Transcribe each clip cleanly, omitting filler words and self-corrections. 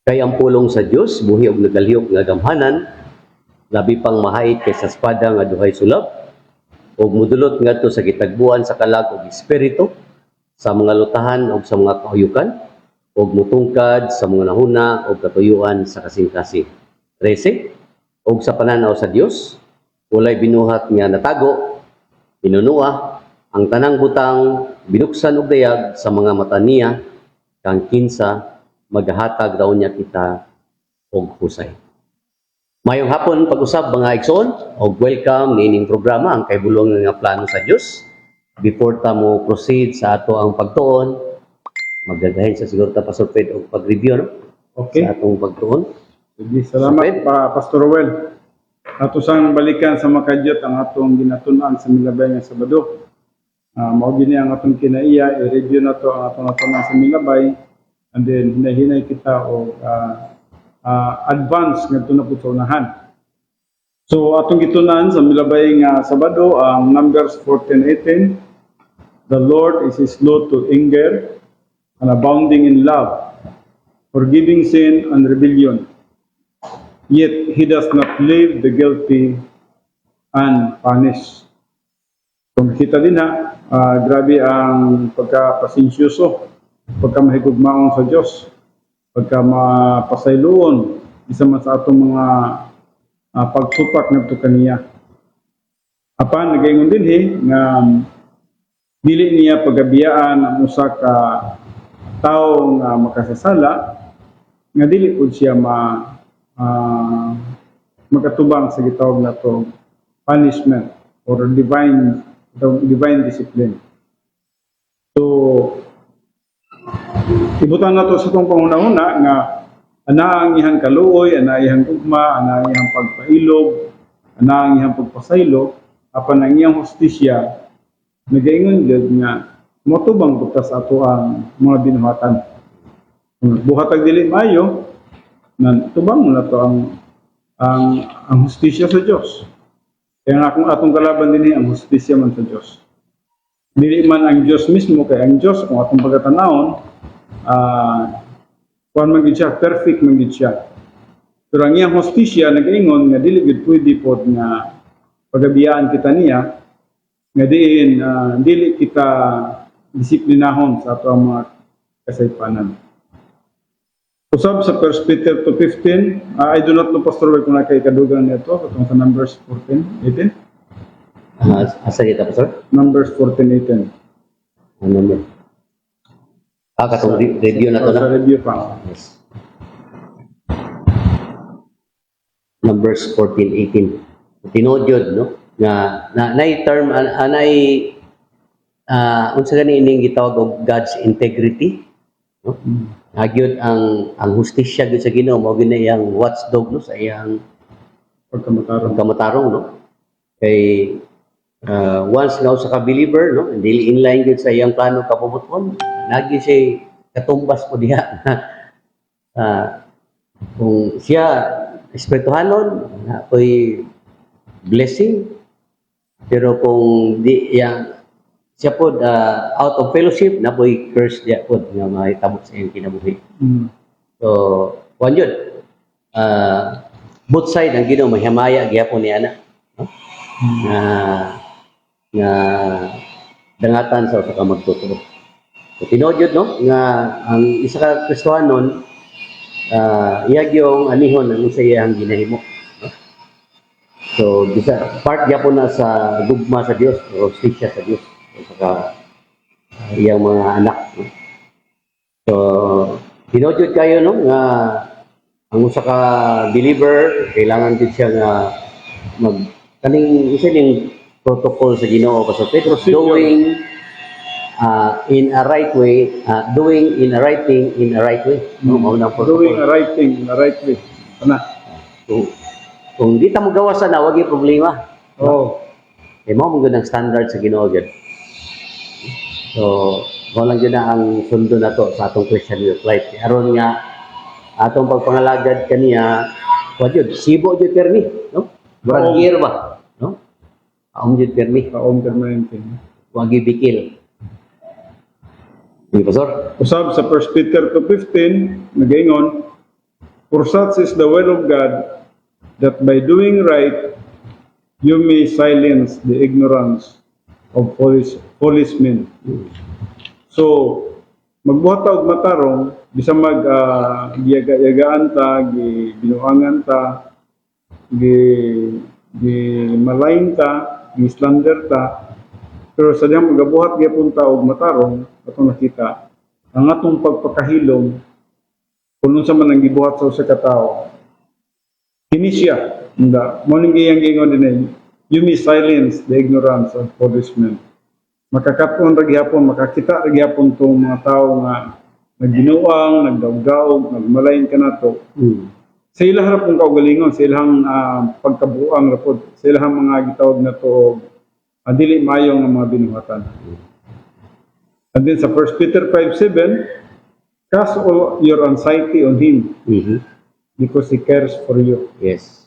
Kay ang pulong sa Dios buhi og nagalihok nga gamhanan, labi pang mahait kaysa espada nga duhay sulab, ug mudulot ngadto sa gitagbuan sa kalag ug espiritu, sa mga lutahan ug sa mga kahuyukan, ug mutungkad sa mga nahuna ug katuyuan sa kasing-kasing. 13, ug sa pananaw sa Dios, walay binuhat nga natago, pinunua, ang tanang butang binuksan og dayag sa mga mata niya, kang kinsa maghatag daw niya kita og husay. Mayong hapon pag-usab mga igsoon, og welcome niining programa ang kaibulong nga plano sa Dios. Before ta mo proceed sa ato ang pagtuon, magdadahin sa siguro ta Pastor Fred og pag-review no? Okay. Sa atong pagtuon. Sige, salamat Pastor Rowell. Ato sang balikan sa makadyot ang atong ginatun-an sa milabay nga Sabado. Mao gini ang atong kinaiya, i-review na to ang atong natunan sa milabay, and then hinahinay kita o advance nga na po sa unahan. So atong gitunan sa milabay nga Sabado ang Numbers 14:18. The Lord is slow to anger and abounding in love, forgiving sin and rebellion. Yet He does not leave the guilty unpunished. Kung kita din grabe ang pagkapasensyoso, pagkamahigugmaon sa Diyos, pagkamapasayloon, isa man sa atong mga pagsupak ngadto kaniya. Apan nagaingon din nga dili niya pagabiyaan ang usa ka tawo nga makasasala nga dili pud siya makatubang sa gitawag nato punishment or divine discipline. So ibutan nato sa itong pangunahuna nga ana ang ihang kaluoy, ana ihang ugma, ana ihang pagpailog, ana ang ihang pagpasaylo, apan ang iyang hustisya nagaingon gyud nga motubang buta sa ato ang mga binuhatan. Buhatag dili maayo na tubang mo na to ang hustisya sa Dios. Kaya nga kung atong kalaban din ang hustisya man sa Dios. Dili man ang Dios mismo, kay ang Dios kung atong pagkatanawon kuan man gid siya, perfect man gid siya. Pero ang iyang hustisya nagaingon nga dili gid pwede pod nga pagabiyaan kita niya nga diin dili kita disiplinahon sa ato mga kasaypanan. Usab sa 1 Peter 2:15, I do not know Pastor Roy kung nakay kadugang nito katong sa Numbers 14:18. Asa kita Pastor? Numbers 14:18. Ano mo? Katong review na to na. Sa review pa. Yes. Numbers 14:18. Tinudyod no nga nay term anay unsa gani ining gitawag og God's integrity no? Nagyod ang hustisya gyud sa Ginoo mao gyud iyang watchdog no sa iyang pagkamatarong no. Kay once nga usa ka believer no dili in line gyud sa iyang plano kapabuton, nagi siya katumbas po diha. Kung siya espirituhanon ako'y blessing, pero kung di yang siya po out of fellowship na po'y curse diya po nga mahitabo sa iyang kinabuhi. So kuan yun, both side ang Ginoo mahihamaya gyapon ni ana no? nga dangatan sa usa ka magtuturo. So tinuod yun no nga ang isa ka Kristohanon iyag yung anihon ang sa iyang ginahimo. So, bisa part gyapon na sa gugma sa Dios, o hustisya sa Dios, sa iyang mga anak. No? So, pinodjud kayo no nga ang usa ka believer kailangan din siya nga kaning isa ning protocol sa Ginoo Pastor Pedro, doing in a right way, doing in a right thing in a right way. No, doing a right thing in a right way. Ana. So, kung di ta mo gawas na, wag yung problema. Eh, mo ang standard sa Ginoo gyud. So, mo lang yun na ang sundo na to sa atong Christian life. Aron nga, atong pagpangalagad kaniya, wag yun, sibo yun permi, no? Bragir ba? No? Aom yun permi. Aom permanente. Wag ibikil. Pastor? Usab sa 1 Peter 2:15, nagaingon, For such is the will of God, that by doing right, you may silence the ignorance of foolish men. So, magbuhat ta og matarong, bisag giyaga-yagaan ta, binuangan ta, malain ta, slander ta, pero sa diyang magabuhat gyapon ta og matarong, atong nakita, ang atong pagpakahilom, kung sa man ang gibuhat sa usa ka tawo, kini siya, mo ning giyang gingon din, you may silence the ignorance of foolish men. Makakaton ra gyapon, makakita ra gyapon tong mga tawo nga nagbinuang, nagdawgaog, nagmalain kanato. Sa ilang rapong kaugalingon, sa ilang pagkabuang rapod, sa ilang mga gitawag na to dili mayong nga mga binuhatan. And then sa 1 Peter 5:7, cast all your anxiety on Him because He cares for you. Yes.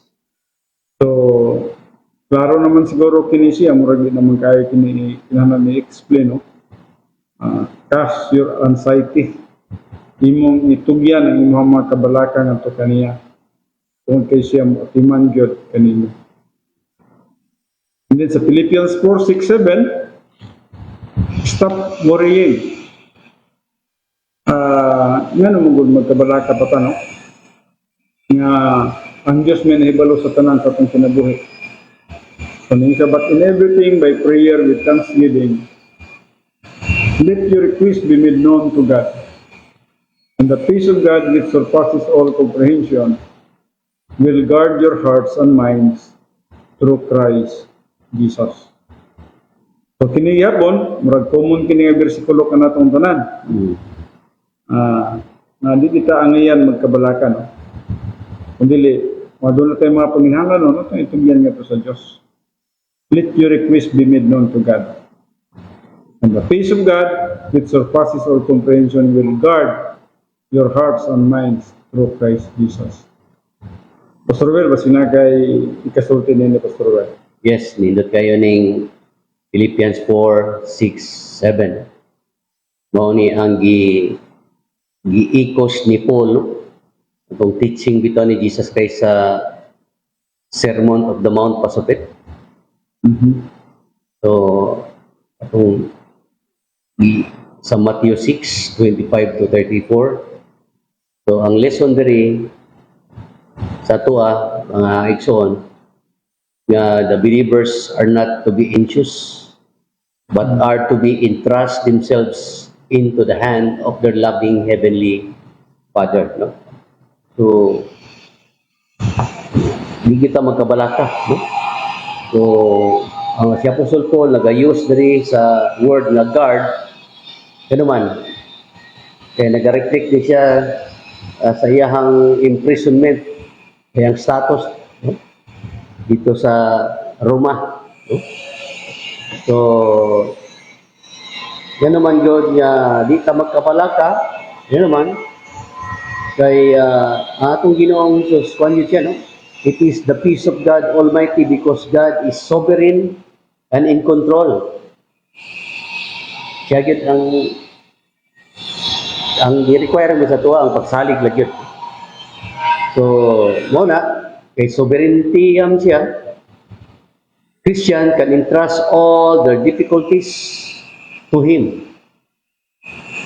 So, klaro naman siguro kini siya, murag naman kayo kinahanglan i-explain, no? Cast your anxiety. Imong itugyan ang imong mga kabalaka ngadto kaniya. Kung kay siya mo timan gyud kanino. And then sa Philippians 4:6-7, stop worrying. Nga naman gud magkabalaka pa ta, no? Nga ang Diyos may nahibalo sa tanan sa atong kinabuhi. So, but in everything by prayer with thanksgiving, let your request be made known to God. And the peace of God which surpasses all comprehension will guard your hearts and minds through Christ Jesus. So kini yapon, murag common kini nga bersikulo kanatong tanan. Na di kita angayan magkabalaka, no? Kundi madula tayo mga panginhanglan, no? Itong itugyan nga to sa Diyos. Let your request be made known to God. And the peace of God, which surpasses all comprehension, will guard your hearts and minds through Christ Jesus. Pastor Well, basina kay ikasulti ni Pastor Well. Yes, nindot kayo ning Philippians 4:6-7. Mao ni ang gi-echoes ni Paul, no? Itong teaching bitaw ni Jesus Christ sa Sermon of the Mount Pasupit. So, atong sa Matthew 6:25-34. So, ang lesson diri sa tuwa, mga igsoon, nga the believers are not to be anxious, but are to be entrust themselves into the hand of their loving heavenly Father. No? So, hindi kita magkabalaka. No? So, ang si Apostle Paul nag-use diri sa word na guard, kaya naman, kaya nag-reflect din siya sa iyahang imprisonment, iyang status, no? Dito sa Roma. No? So, yan naman yun, di ka magkabalaka, yan naman, kay atong Ginoong Jesus, kung siya, no? It is the peace of God Almighty because God is sovereign and in control. Siya yun ang i-require mo sa tuwa, ang pagsalig lang yun. So, muna, kay sovereignty siya, Christian can entrust all their difficulties to Him,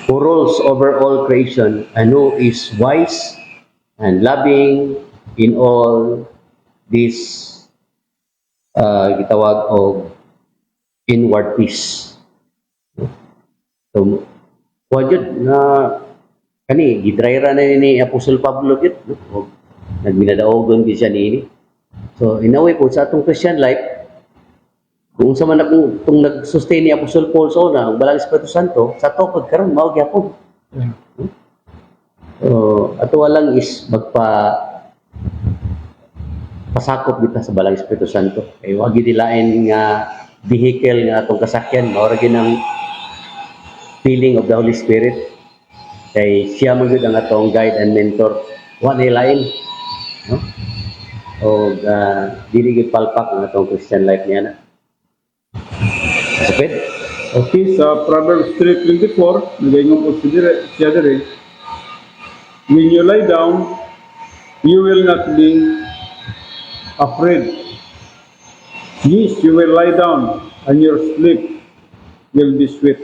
who rules over all creation and who is wise and loving in all this gitawag of inward peace. So, wajud na kani gidrayra na ni Apostle Pablo gid, no? Nagminadaogon gid siya niini. So, in a way po sa atong Christian life, kung sa man akong itong nag-sustain ni Apostle Paul sa una, ang Balang Espiritu Santo, sa to pagkaroon, mao gyapon. So, ato lang is pasakop dito sa Balang Espiritu Santo. Kay wag gidilain nga vehicle nga atong kasakyan, mao ra gyud ang feeling of the Holy Spirit. Kay siya man gyud ang atong guide and mentor. Wa na ilain, no? O dili gyud palpak ang atong Christian life niya na. Sapit? Okay, sa Proverbs 3:24, nagaingon po siya dire, when you lie down, you will not be afraid. Yes, you will lie down and your sleep will be sweet.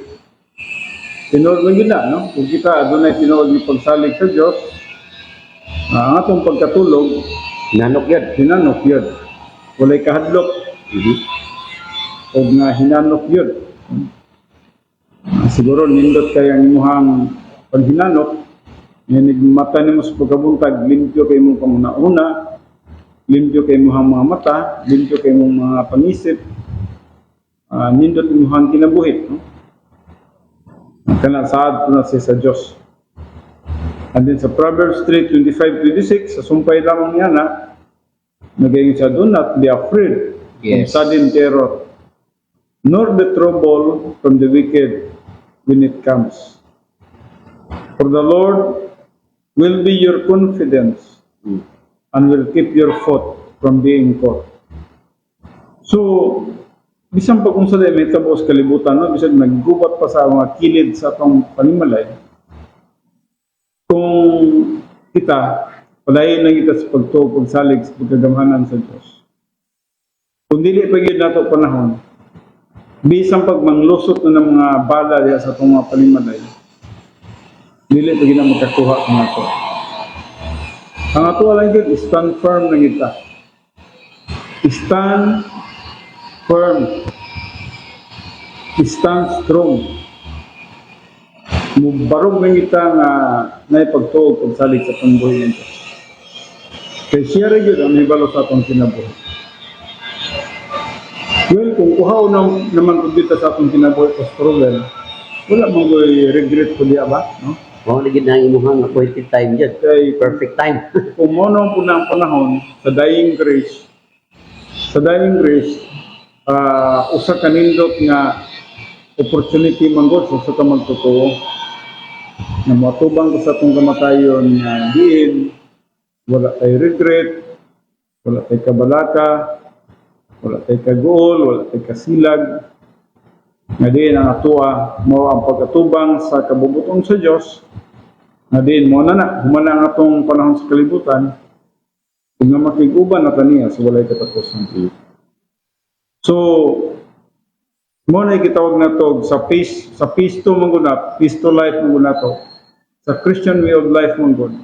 Tinuod lang gina, no? Kung kita adunay tinuod ni pagsalig sa Dios, ang atong pagkatulog, Nanok yan. hinanok yun. Walay kahadlok, Mhm. o nga hinanok yun. Siguro nindot kay ang imuhang paghinanok, yan mata nimo sa pagkabuntag, limpyo kay mong panguna-una, limpyo kay imuhang mga mata, limpyo kay mong mga pangisip, nindot imuhang kinabuhi. No? Kana saad po na siya sa Diyos. And then sa Proverbs 3:25-26, sa sumpay lamang niya na, nagayon siya, do not be afraid from Yes. sudden terror, nor the trouble from the wicked when it comes. For the Lord will be your confidence Mm. and will keep your foot from being caught. So, bisan pa kung sa may tabo sa kalibutan, no? Bisan naggubat pa sa mga kilid sa atong panimalay, kung kita, palayin lang kita sa pagtuo, pagsalig, sa pagkagamhanan sa Diyos. Kung dili pa yun nato panahon, bisan pag manglusot na ng mga bala diya sa atong mga panimalay, dili pa yun na makakuha ng ato. Ang ato lang yun, stand firm na kita. Stand firm. Stand strong. Mubarog na kita nga naipagtuog pagsalig sa pangbuhay ng Diyos. Kaya siya rin yun ang hibalo sa atong kinabuhi. Well, kung kuhaw naman kung dito sa atong kinabuhi, Pastor Well, wala mong regret ko diya ba? No? Mao lagi na ang imuhang appointed time dyan. Kay Perfect time. kung monong po na ang panahon sa dying grace, usa ka nindot nga opportunity manggod sa ka magtotoo na matubang ko sa itong kamatayon nga diin, wala tayo regret, wala tayo kabalaka, wala tayo kagool, wala tayo kasilag, nga diin ang atua mo ang pagkatubang sa kabubuton sa Dios, nga diin mo na humana ang atong panahon sa kalibutan, kung nga makiguban na taniya sa walay katapusan. So, mo na gitawag na to sa peace to manguna, peace to life manguna to. Sa Christian way of life manggon.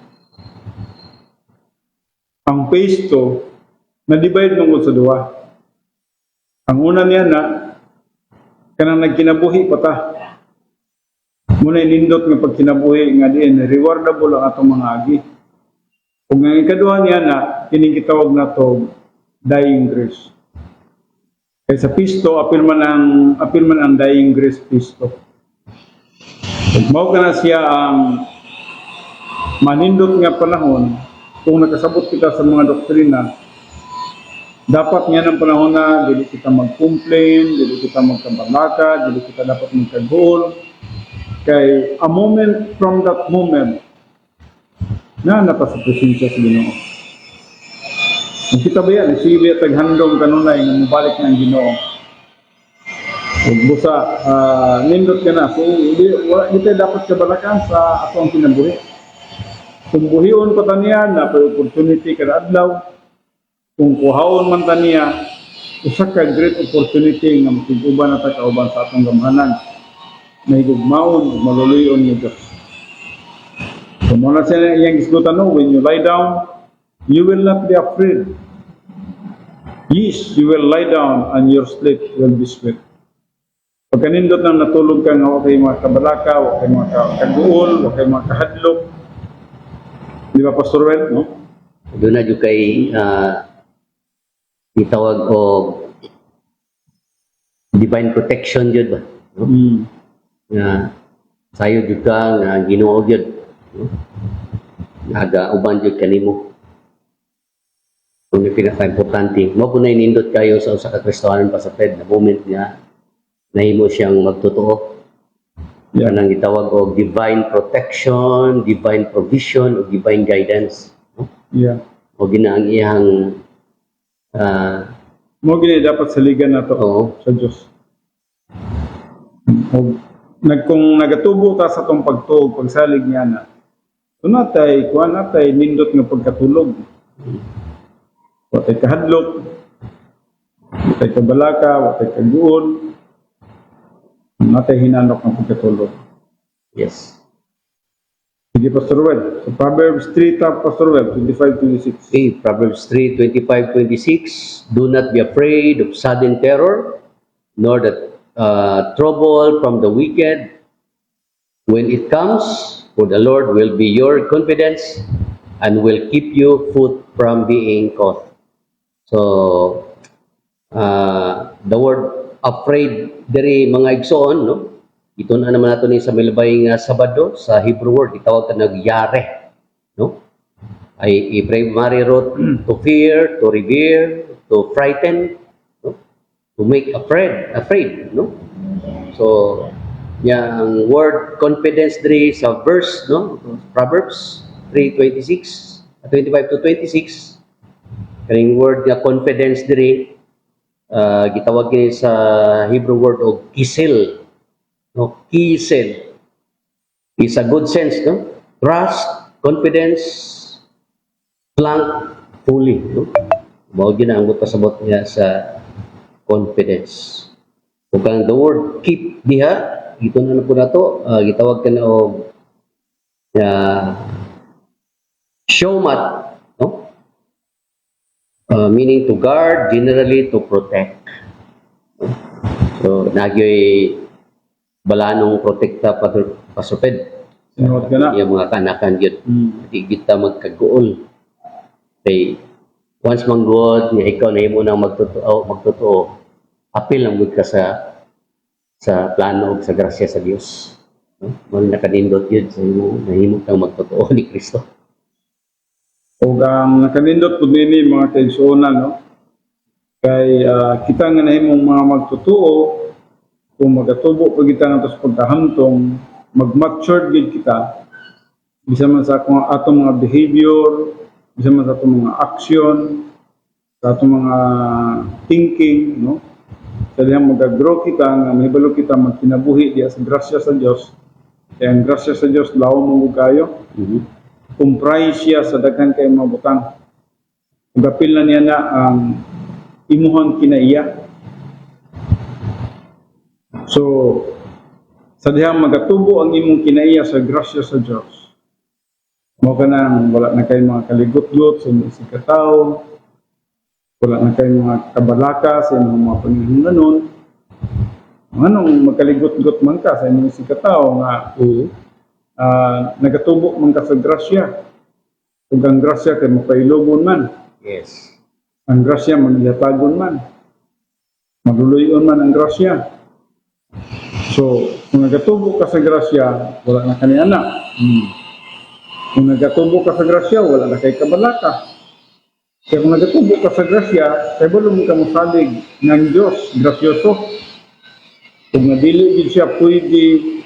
Ang peace to na-divide manggon sa duwa. Ang una niya na kanang nagkinabuhi pa ta. Muna inindot nga pagkinabuhi nga diin rewardable ang atong mga agi. Ug ang ikaduha niya na kining gitawag na to dying grace. Kaya sa pisto, apil man ang dying grace pisto. Mao ka na siya ang manindot nga panahon, kung nakasabot kita sa mga doktrina, dapat nga ng panahon na dili kita mag-complain, dili kita magkabalaka, dili kita dapat magkagol. Kay a moment from that moment, na napa sa presensya sa Ginoo. Ang kita ba yan, siya taghandong kanunay nga mabalik ng Ginoo. Ug busa, nindot ka na. So, hindi tayo dapat kabalakan sa atong kinabuhi. Kung buhion pa taniya, na opportunity kada adlaw. Kung kuhaon man taniya, usa ka great opportunity nga makiguban na ta kauban sa atong gamhanan. May gugmaon, maluluyon ni Diyos. So, muna siya iyang isgutan, no? When you lie down, you will not be afraid. Yes, you will lie down and your sleep will be sweet. Pag kanindot nang natulog ka nga, okay mga kabalaka, okay mga kaguol, okay mga kahadlok. Di ba, Pastor Well, no? Doon na dyan kay itawag o divine protection dyan ba? No? Nga sayo dyan ka, nga Ginoo dyan. No? Naga-uban dyan kanimo. Kung yung pinaka-importante, mapunay nindot kayo sa usa ka Kristohanon pa sa Fed na moment niya, nahimo siyang magtotoo. Yeah. Kanang gitawag og divine protection, divine provision, o divine guidance. No? Yeah. O ginaang iyang Mo gini dapat saligan na to oo, sa Diyos. Kung nagatubo ta sa tong pagtuog, pagsalig niya na, So natay, kuha natay, nindot nga pagkatulog. Watay kahadlok, watay kabalaka, watay kaguon, natay hinanok ng pagkatulog. Yes. Sige, Pastor Wed. So Proverbs 3, Pastor Wed, 25-26. Okay, Proverbs 3:25-26. Do not be afraid of sudden terror, nor the trouble from the wicked when it comes, for the Lord will be your confidence and will keep you foot from being caught. So, the word afraid diri mga igsoon, no? Ito na naman nato ni sa milabay nga Sabado sa Hebrew word itawag ka nagyare, no? Ay primary root to fear, to revere, to frighten, no? To make afraid, no? So, yang word confidence diri sa verse, no? Proverbs 3:26, 25-26. Kaning word nga confidence diri gitawag kini sa Hebrew word og kisel. No, kisel is a good sense, no? Trust, confidence, blank, fully, no? Mao gyud ang pasabot niya sa confidence. Ug ang the word keep diha, ito na po nato, gitawag ka na og showmat, no? Meaning to guard, generally to protect. So, nagyoy balanong protekta pasuped. Sinuot ka na. Yung mga kanakan yun. Di kita magkaguol. Kay, once manggod, nga ikaw na mo nang magtotoo, apil lang ka sa plano o sa grasya sa Diyos. No? Mga nakanindot yun sa imo, nahimot kang magtotoo ni Kristo. O ang nakanindot po nini mga kaigsuonan, no? Kay kita nga nahimong mga magtotoo, kung magatubo pa kita nga sa pagkahantong, mag-mature gid kita, bisa man sa atong mga behavior, bisa man sa atong mga action, sa atong mga thinking, no? Sa dihang mag-grow kita, nga mahibalo kita magkinabuhi diya sa grasya sa Dios. Kaya ang grasya sa Dios laom mo kayo. Kumpray siya sa daghan kay mga butang. Gapil na niya na ang imuhang kinaiya. So, sa dihang magatubo ang imong kinaiya sa grasya sa Dios. Mo kanang wala na kay mga kaligot-got sa imong sikataw, wala na kay mga kabalaka sa imong mga panghinanon. Anong magkaligot-got man ka sa imong sikataw nga nagatubo man ka sa grasya. Ug ang grasya kay mapailogon man. Yes. Ang grasya magyatagon man. Magluloyon man ang grasya. So, kung nagatubo ka sa grasya, wala na kaniana. Kung nagatubo ka sa grasya, wala na kay kabalaka. Kaya kung nagatubo ka sa grasya, kay balong ka mosalig ng Diyos, grasyoso. Kung nadili din siya, pwede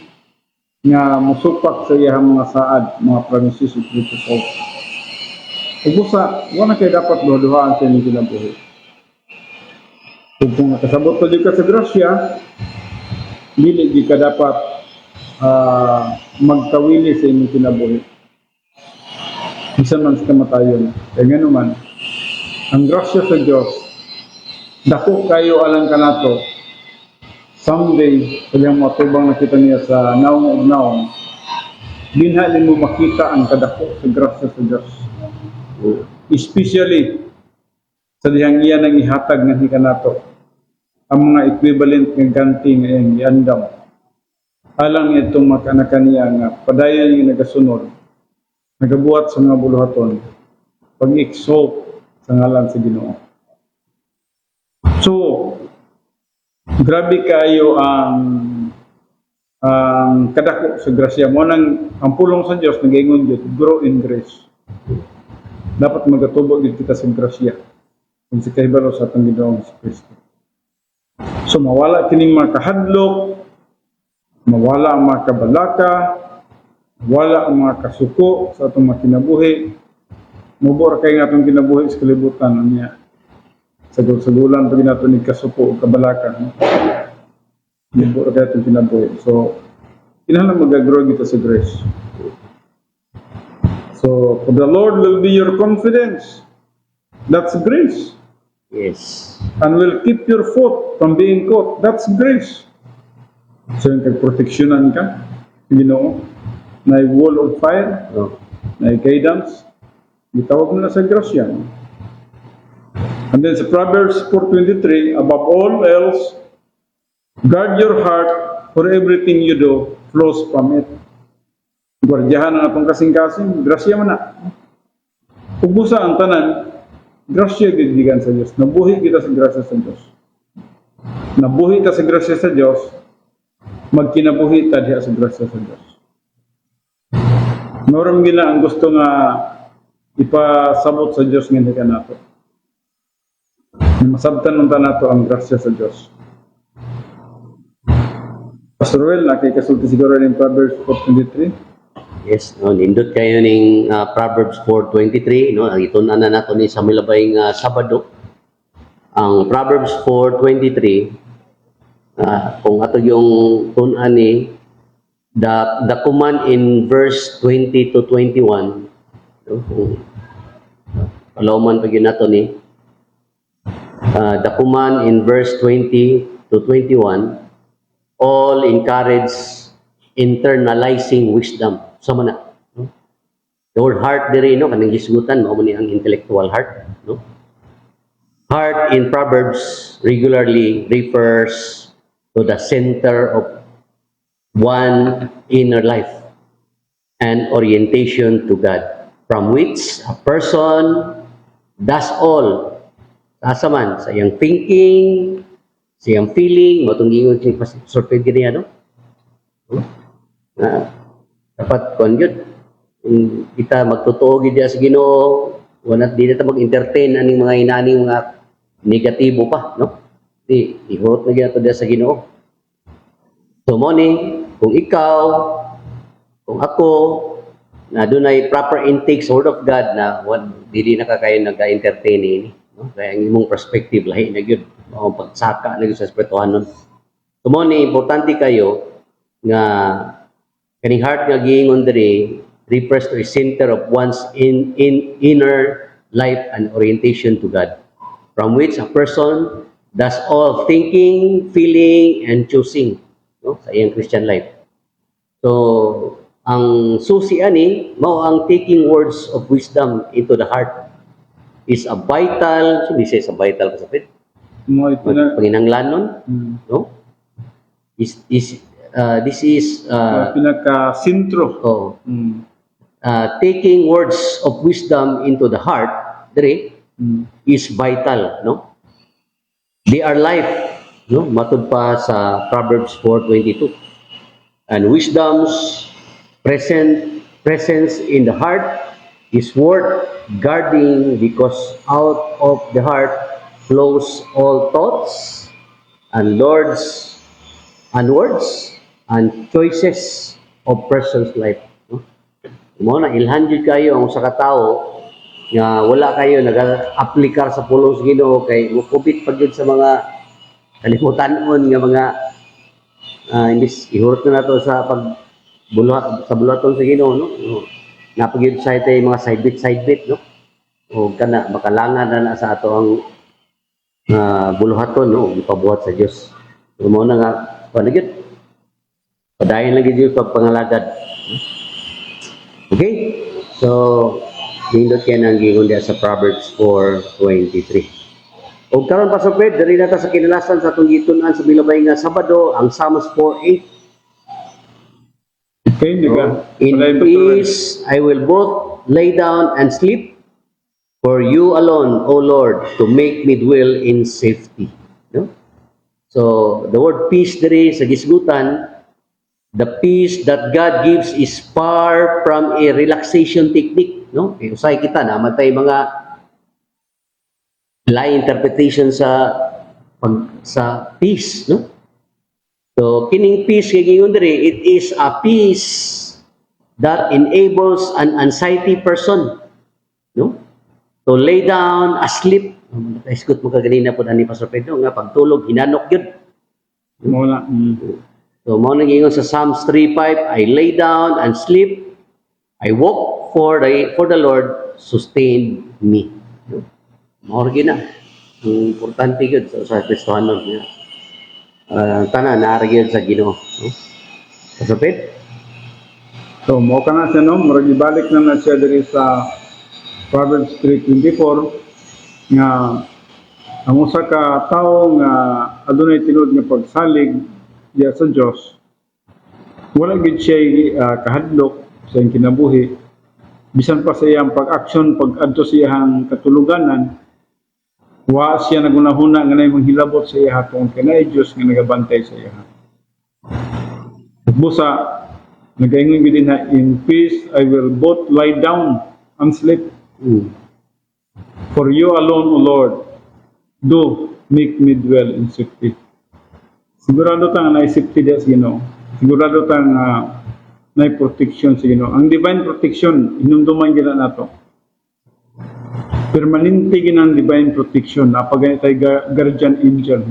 nga musupak sa iyang mga saad, mga promises of Christ. Ubusa, wala kay dapat duha-duhaan sa inyong kinabuhi. Kung nakasabot ka din ka sa grasya, dili di ka dapat magkawili sa inyong kinabuhi. Isa man sa kamatayon. Kaya nga naman, ang grasya sa Diyos, dako kayo alang kanato, someday, kanyang matubang nakita niya sa naong-naong, dinhalin mo makita ang kadako sa grasya sa Diyos. Especially, sa dihang iyan ang ihatag ng hikanato, ang mga equivalent ng ganti ng iandam. Alang itong makanakan niya nga padayon yung nagasunod, nagabuhat sa mga buluhaton, pag-exalt sa ngalan sa Ginoo. So, grabe kayo ang kadako sa grasya mo. Ang pulong sa Diyos, nag-ingon Diyos, grow in grace. Dapat magatubo din kita sa grasya. Kung si kahibalo sa atong Ginoong si Kristo. So, mawala kining mga kahadlok, mawala ang mga kabalaka, mawala ang mga kasuko sa atong mga kinabuhi. Mubor kay nga atong kinabuhi sa kalibutan niya. Sagol-sagulan pag nato ni kasuko o kabalaka. Mubor kay atong kinabuhi. So, kinahanglan mag-grow kita sa grace. So, the Lord will be your confidence. That's grace. Yes. And will keep your foot from being caught. That's grace. So, yung kag-proteksyonan ka, Ginoo, na wall of fire, Oh. na guidance, itawag mo na sa grasya. And then sa Proverbs 4:23, above all else, guard your heart, for everything you do flows from it. Gwardiyahan ang atong kasing-kasing, grasya man na. Ubusa ang tanan, grasya gigigan sa Diyos. Nabuhi kita sa grasya sa Diyos. Nabuhi ta sa grasya sa Diyos, magkinabuhi ta diha sa grasya sa Diyos. Noram gila ang gusto nga ipasabot sa Diyos nga ka nato. Masabtan nung nato ang grasya sa Diyos. Pastor Well, nakikasulti siguro rin Proverbs 4:23. Yes, no, nindot kayo ning Proverbs 4:23, no, itunan na nato ni sa milabay nga Sabado. Ang Proverbs 4:23, kung ato yung tunan ni the command in verse 20 to 21, no, kung palawman pag yun nato ni the command in verse 20 to 21, all encourage internalizing wisdom. So man na, no? The word heart diri, no, kanang gisgutan mao man ni ang intellectual heart, no? Heart in Proverbs regularly refers to the center of one inner life and orientation to God, from which a person does all. Asa man sa iyang thinking, sa iyang feeling, matong gingon si Pastor Pedro niya, no? Dapat kon yun. Kung kita magtotoo gid sa Ginoo, wala di na ta mag-entertain aning mga inaning mga negatibo pa, no? Di ihurot na gyud sa Ginoo. So mo ni, kung ikaw, kung ako, na dunay proper intake sa Word of God na dili na ka kayo nag-entertain ini, no? Kaya ang imong perspective lahi na gyud, mao pagsaka na gyud sa espirituhanon. So mo ni, importante kayo nga kaning heart nga giingon diri refers to a center of one's inner life and orientation to God, from which a person does all thinking, feeling, and choosing, no, sa iyang Christian life. So, ang susi ani mao ang taking words of wisdom into the heart is a vital, so this is a vital kasapit. Mo ito na, Panginahanglanon, no? This is pinaka-sintro. oh, taking words of wisdom into the heart, diri, is vital, no? They are life, no? Matud pa sa Proverbs 4:22. And wisdom's presence in the heart is worth guarding, because out of the heart flows all thoughts and words and choices of person's life. No? Mo na ilhan jud kayo ang usa ka tawo nga wala kayo nag-aplikar sa pulong sa Ginoo kay mukubit pag yun sa mga kalimutan-on nga mga imbis ihurot na nato sa buluhaton sa Ginoo, no? Napagid sa ite mga side bit, no? O kana makalangan na sa ato ang buluhaton, no? Ipabuhat sa Dios. So mo na nga panagid padayon lagi Dios pagpangalagad. Okay? So nindot yan ang giingon diya sa Proverbs 4:23. O karon pa sa Fred, dali na ta sa kinalasan sa atong gitunan sa milabay nga Sabado, ang Psalms 4:8. Okay, diba? In peace I will both lay down and sleep, for you alone, O Lord, to make me dwell in safety. No? So, the word peace diri sa gisgutan, the peace that God gives is far from a relaxation technique, no? Kaya usay kita na matay mga lie interpretation sa peace, no? So, kining peace kay gingon diri, it is a peace that enables an anxiety person, no? To lay down, asleep. Nakaisgot mo kaganina po ani Pastor Pedro nga pagtulog hinanok yun. Mo na. So, mo nang ingon sa Psalms 3:5, I lay down and sleep. I walk for the Lord sustained me. Maorgi na. Ang importante yun sa Kristohanon niya. Tanan, naaragyan sa Ginoo. No? Kasapit? So, mo ka na siya, no? Murag ibalik na siya diri sa Proverbs 3:24 nga ang usa ka tawo nga adunay tinud nga pagsalig diya sa Dios, wala gid siya kahadlok sa iyang kinabuhi. Bisan pa sa iyang pag-action, pag-adto sa iyang katuluganan, wa siya nagunahuna nga nay manghilabot sa iya tungod kay naay Dios nga nagabantay sa iya. Busa nagaingon gid na, in peace I will both lie down and sleep. For you alone, O Lord, do make me dwell in safety. Sigurado tang na safety dia sa Ginoo. Sigurado tang na protection sa Ginoo. Ang divine protection hinumduman gid nato. Permanente gid ang divine protection. Napagani tay guardian angel.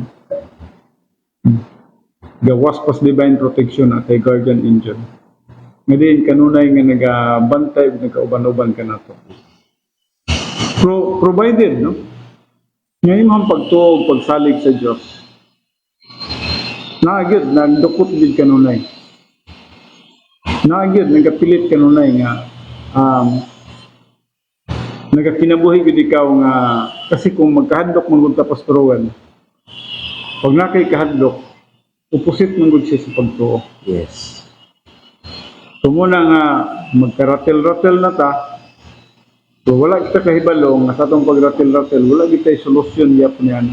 Gawas pas divine protection at tay guardian angel. Ngayon kanunay nga nagabantay ug nagauban-uban kanato. Provided, no? Ngayon ang pagtuog, pagsalig sa Diyos. Naagid, nagdukot din kanunay. Naagid, nagapilit kanunay nga nagakinabuhi gid ikaw nga kasi kung magkahadlok man gud ta pastoral, pag nakay kahadlok, opposite man gud siya sa pagtuo. Yes. So muna nga magkaratel-ratel na ta, so wala kita kahibalo nga sa atong pagratel-ratel, wala kita solusyon gyapon niyan.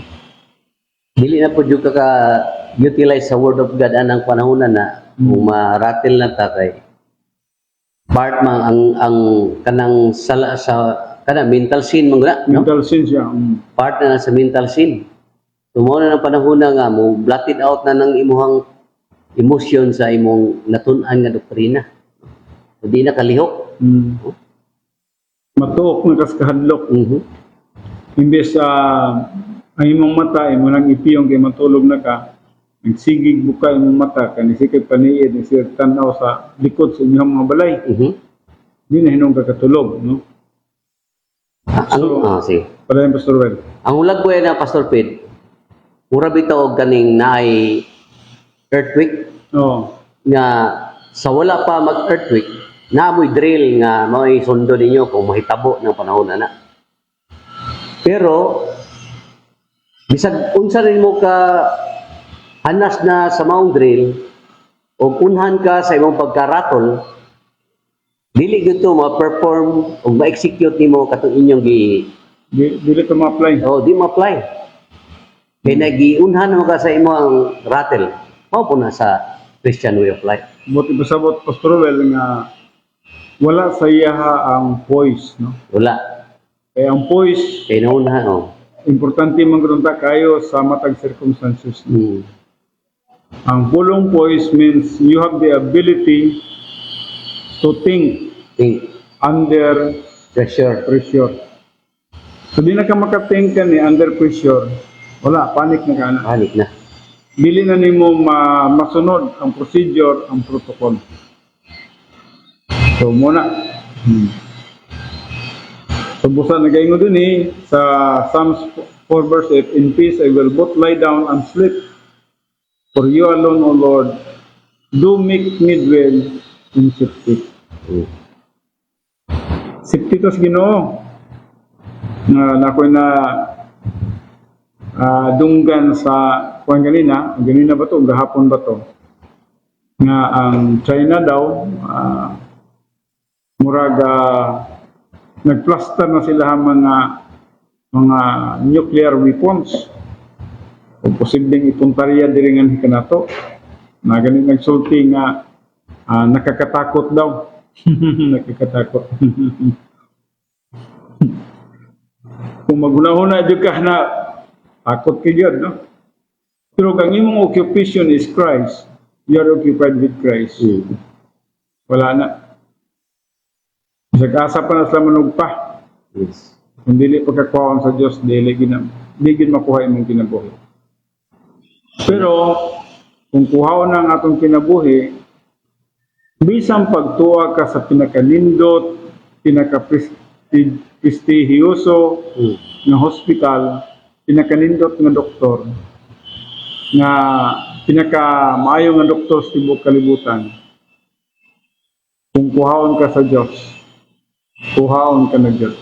Dili na po yung utilize sa Word of God anang panahonan na kung maratil na ta kay part man ang kanang sala sa kanang mental sin man guna, no? Mental sense siya. Part na sa mental sin. Tumo na ng panahon na nga mo blotted out na ng imuhang emotion sa imong natun-an nga doktrina. So, di na kalihok. Matuok na kas kahadlok. Imbes ang imong mata imo nang ipiyong kay matulog na ka, nagsigig buka imong mata kanisikip paniid ni sir tan-aw sa likod sa inyong mga balay. Di na hinong kakatulog, no? Sige. Para yung Pastor Well. Ang ulag ko na Pastor Pid, mura bitaw og kaning naay earthquake Oo. nga sa wala pa mag-earthquake, naamoy drill nga may sundo ninyo kung mahitabo ng panahon na. Pero bisag unsa rin mo ka hanas na sa maong drill o unhan ka sa imong pagkaratol, dili gyud to ma-perform o ma-execute nimo katong inyong Dili ka ma-apply. di ma-apply. Kaya nagiunhan mo ka sa imong rattle, mao po na sa Christian way of life. Buti pasabot Pastor Well nga wala sa iya ang poise, no? Wala. Kaya ang poise, Kaya naunhan, importante man gud ta kayo sa matag circumstances. Ang pulong poise means you have the ability to think Think, under pressure, pressure. So di na ka makating ka ni under pressure, wala, panic na ka na. panik na. Dili na nimo masunod ang procedure, ang protocol. So muna. So busa nagaingon din sa Psalms 4 verse 8, in peace I will both lie down and sleep. For you alone, O Lord, do make me dwell in safety. Safety to sa Ginoo. Na ako'y dunggan sa kuwan ganina ba to, gahapon ba to, nga ang China daw murag nagplaster na sila mga nuclear weapons o posibleng ipuntarya diri nga kanato na ganit nagsulti nga nakakatakot daw. Nakakatakot. Kung maghuna-huna jud ka na takot ka yun, no? Pero kung imong occupation is Christ, you are occupied with Christ. Wala na. Asa pa na sa manugpa. Yes. Kung dili pagkakuhaan sa Diyos, dili gid makuha imong kinabuhi. Pero, kung kuhaon ang atong kinabuhi, Bisan pagtuwa ka sa pinakanindot, pinaka-prestigiyoso nga hospital, pinakanindot nga doktor, nga pinaka-maayo nga doktor sa tibuok kalibutan, kung kuhaon ka sa Diyos, kuhaon ka na Diyos.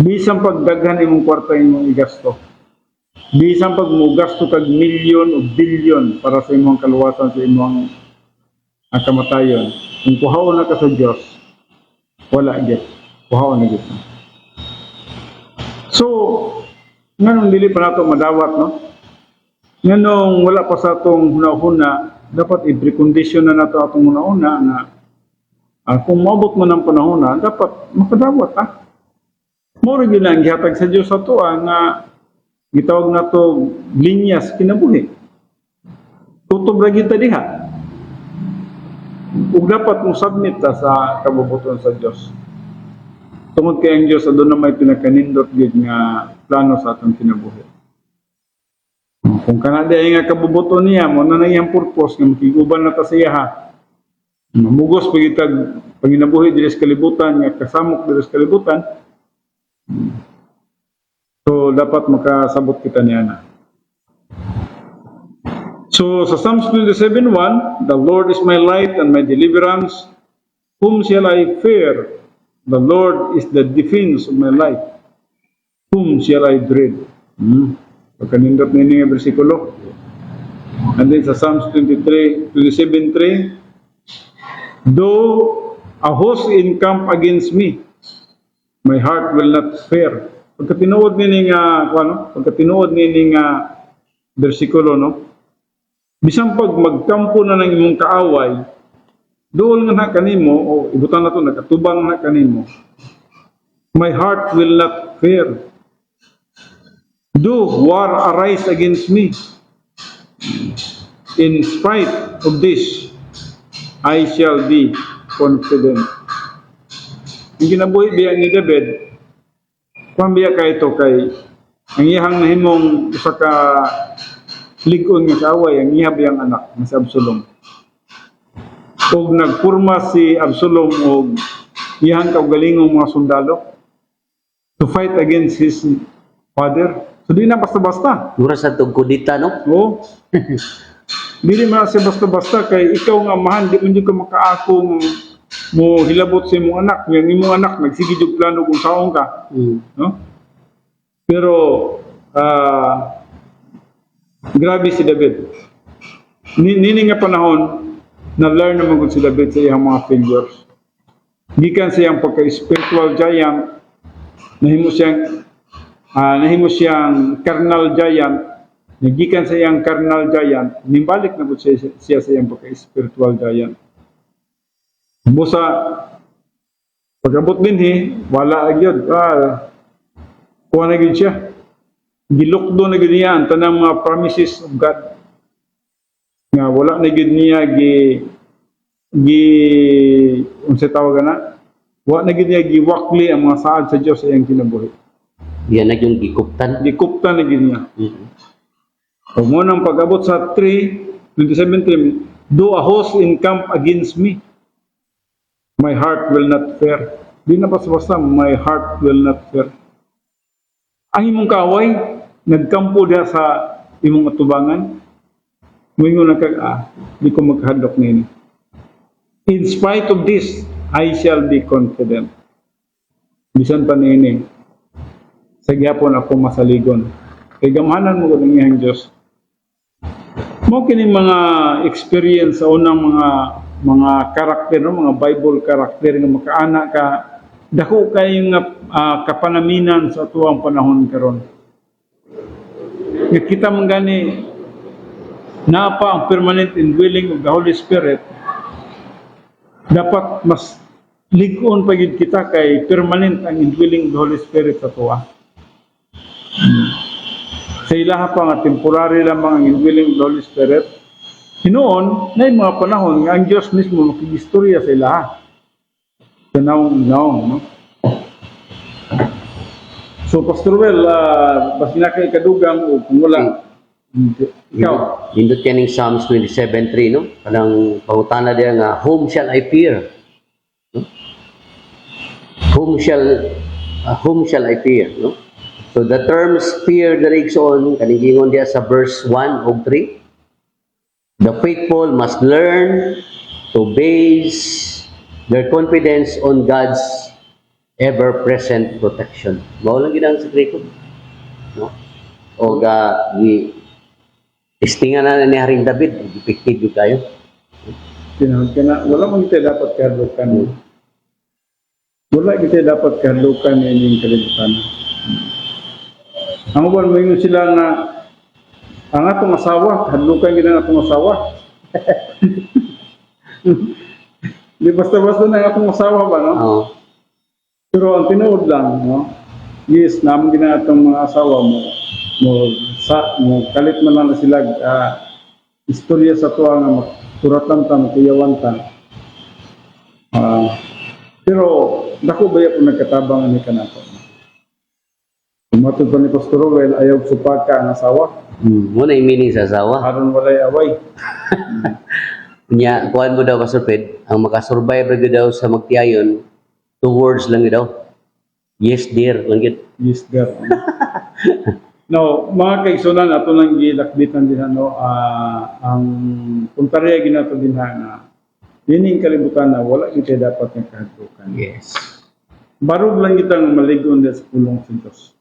Bisan pagdaghan imong kwarta imong igasto, bisan pag mo gasto kag milyon o bilyon para sa imong kaluwasan sa imong kamatayon, kung kuhaon na ka sa Diyos, wala git, kuhaon na git. So, nganong dili pa nato madawat, no? Nganong wala pa sa atong hunahuna, dapat i-precondition na nato atong hunahuna na kung maabot man ang panahon na, dapat makadawat, ha? Moro yun ang gihatag sa Diyos ato nga gitawag nato linyas kinabuhi. Tutob ra kita diha. Ug dapat mo submit ta sa kabubuton sa Diyos. Tungod kay ang Diyos aduna may pinakanindot gid nga plano sa atong kinabuhi. Kung kana di nga kabubuton niya mo na iyang purpose nga makiguban na ta sa iya, ha. Mamugos pagitag panginabuhi diri sa kalibutan nga kasamok diri sa kalibutan. So dapat makasabot kita niya na. So sa Psalms 27:1, the Lord is my light and my deliverance. Whom shall I fear? The Lord is the defense of my life. Whom shall I dread? Pagkanindot na nga bersikulo. And then sa Psalms 27:3, though a host encamp against me, my heart will not fear. Pagkatinuod nini nga bersikulo, no? Bisan pag magkampo na ng imong kaaway, dool nga na kanimo o ibutan na to nakatubang na kanimo, my heart will not fear. Do war arise against me, in spite of this I shall be confident. Ang ginabuhi biya ni David, pambiya kay ito kay ang iyang nahimong usa ka ligon nga kaaway, ang iya biyang anak nga si Absalom. Og nagpurma si Absalom og iyang kaugalingong mga sundalo to fight against his father. So di na basta-basta. Mura sa tong kudita, no? Oo. Dili man siya basta-basta kay ikaw nga mahan, di man jud ka makaako mo hilabot sa imong anak. Yang imong anak nagsige jud plano kung saong ka. No? Pero grabe si David. Nini nga panahon na-learn naman gud si David sa iyang mga failures. Gikan sa iyang pagka-spiritual giant, nahimo siyang carnal giant. Nagikan sa iyang carnal giant, nimbalik na gud siya sa iyang pagka-spiritual giant. Busa pag-abot din wala gyud. Kuha na gyud siya. Gilukdo na gyud niya ang tanang mga promises of God. Nga wala na gyud niya unsa tawag na? Wala na gyud niya giwakli ang mga saad sa Dios sa iyang kinabuhi. Yan na yung gikuptan. Gikuptan na gyud niya. Kung mo nang pag-abot sa 27:3, do a host encamp against me, my heart will not fear. Di na basta-basta, my heart will not fear. Ang imong kaaway, nagkampo diha sa imong atubangan, moingon na kag, di ko magkahadlok nini. In spite of this, I shall be confident. Bisan pa nini, sa gyapon ako masaligon. Kay gamhanan mo ng iyang Diyos. Mo kini mga experience sa unang mga karakter, no? Mga Bible karakter nga makaana ka dako kay nga kapanaminan sa tuwang panahon karon. Nga kita man gani napa ang permanent indwelling of the Holy Spirit, dapat mas lig-on pa gyud kita kay permanent ang indwelling of the Holy Spirit sa tuwa. Sa ilaha pa nga temporary lamang ang indwelling of the Holy Spirit. Hinoon, na yung mga panahon nga ang Diyos mismo makigistorya sa ilaha. Sa naong, no? So, Pastor Well, basi na kay kadugang o kung wala, Hindi. Ikaw, Hindot yan yung Psalms 27:3, no? Kanang pangutana diya nga, whom shall I fear? No? Whom shall I fear? No? So the terms fear direction, kaningingon diya sa verse 1 o 3. The faithful must learn to base their confidence on God's ever-present protection. Mao lang ginang sekreto. No? O testingan na ni Haring David, effective yung kayo. tinawag ka na, wala mong kita dapat kahadlukan. Wala kita dapat kahadlukan yung kalibutan. Ang uban mo yun sila nga, ang atong asawa, hadlukan gina ang atong asawa. Di basta-basta na ang atong asawa ba, no? Oo. Pero ang tinuod lang, no? Yes, naman gina atong mga asawa mo, kalit man lang na sila, istorya sa tuwa nga turatan ta, kuyawan ta. Pero, dako ba yung nagkatabang ni kanato? Matod pa ni Pastor Rowell, ayaw supaka ang asawa. Muna yung meaning sa asawa. Aron walay away. Kunya, kuhan mo daw, Pastor Ped, ang makasurvive na daw sa magtiayon, 2 words lang daw. Yes, dear. Lang yun. Yes, God. No, mga kaigsunan, ato nang gilakbitan din, no, ang puntarya ginato din na dining kalibutan na wala kita dapat ng kahadlukan. Yes. Barog lang kitang maligon sa pulong sa Diyos.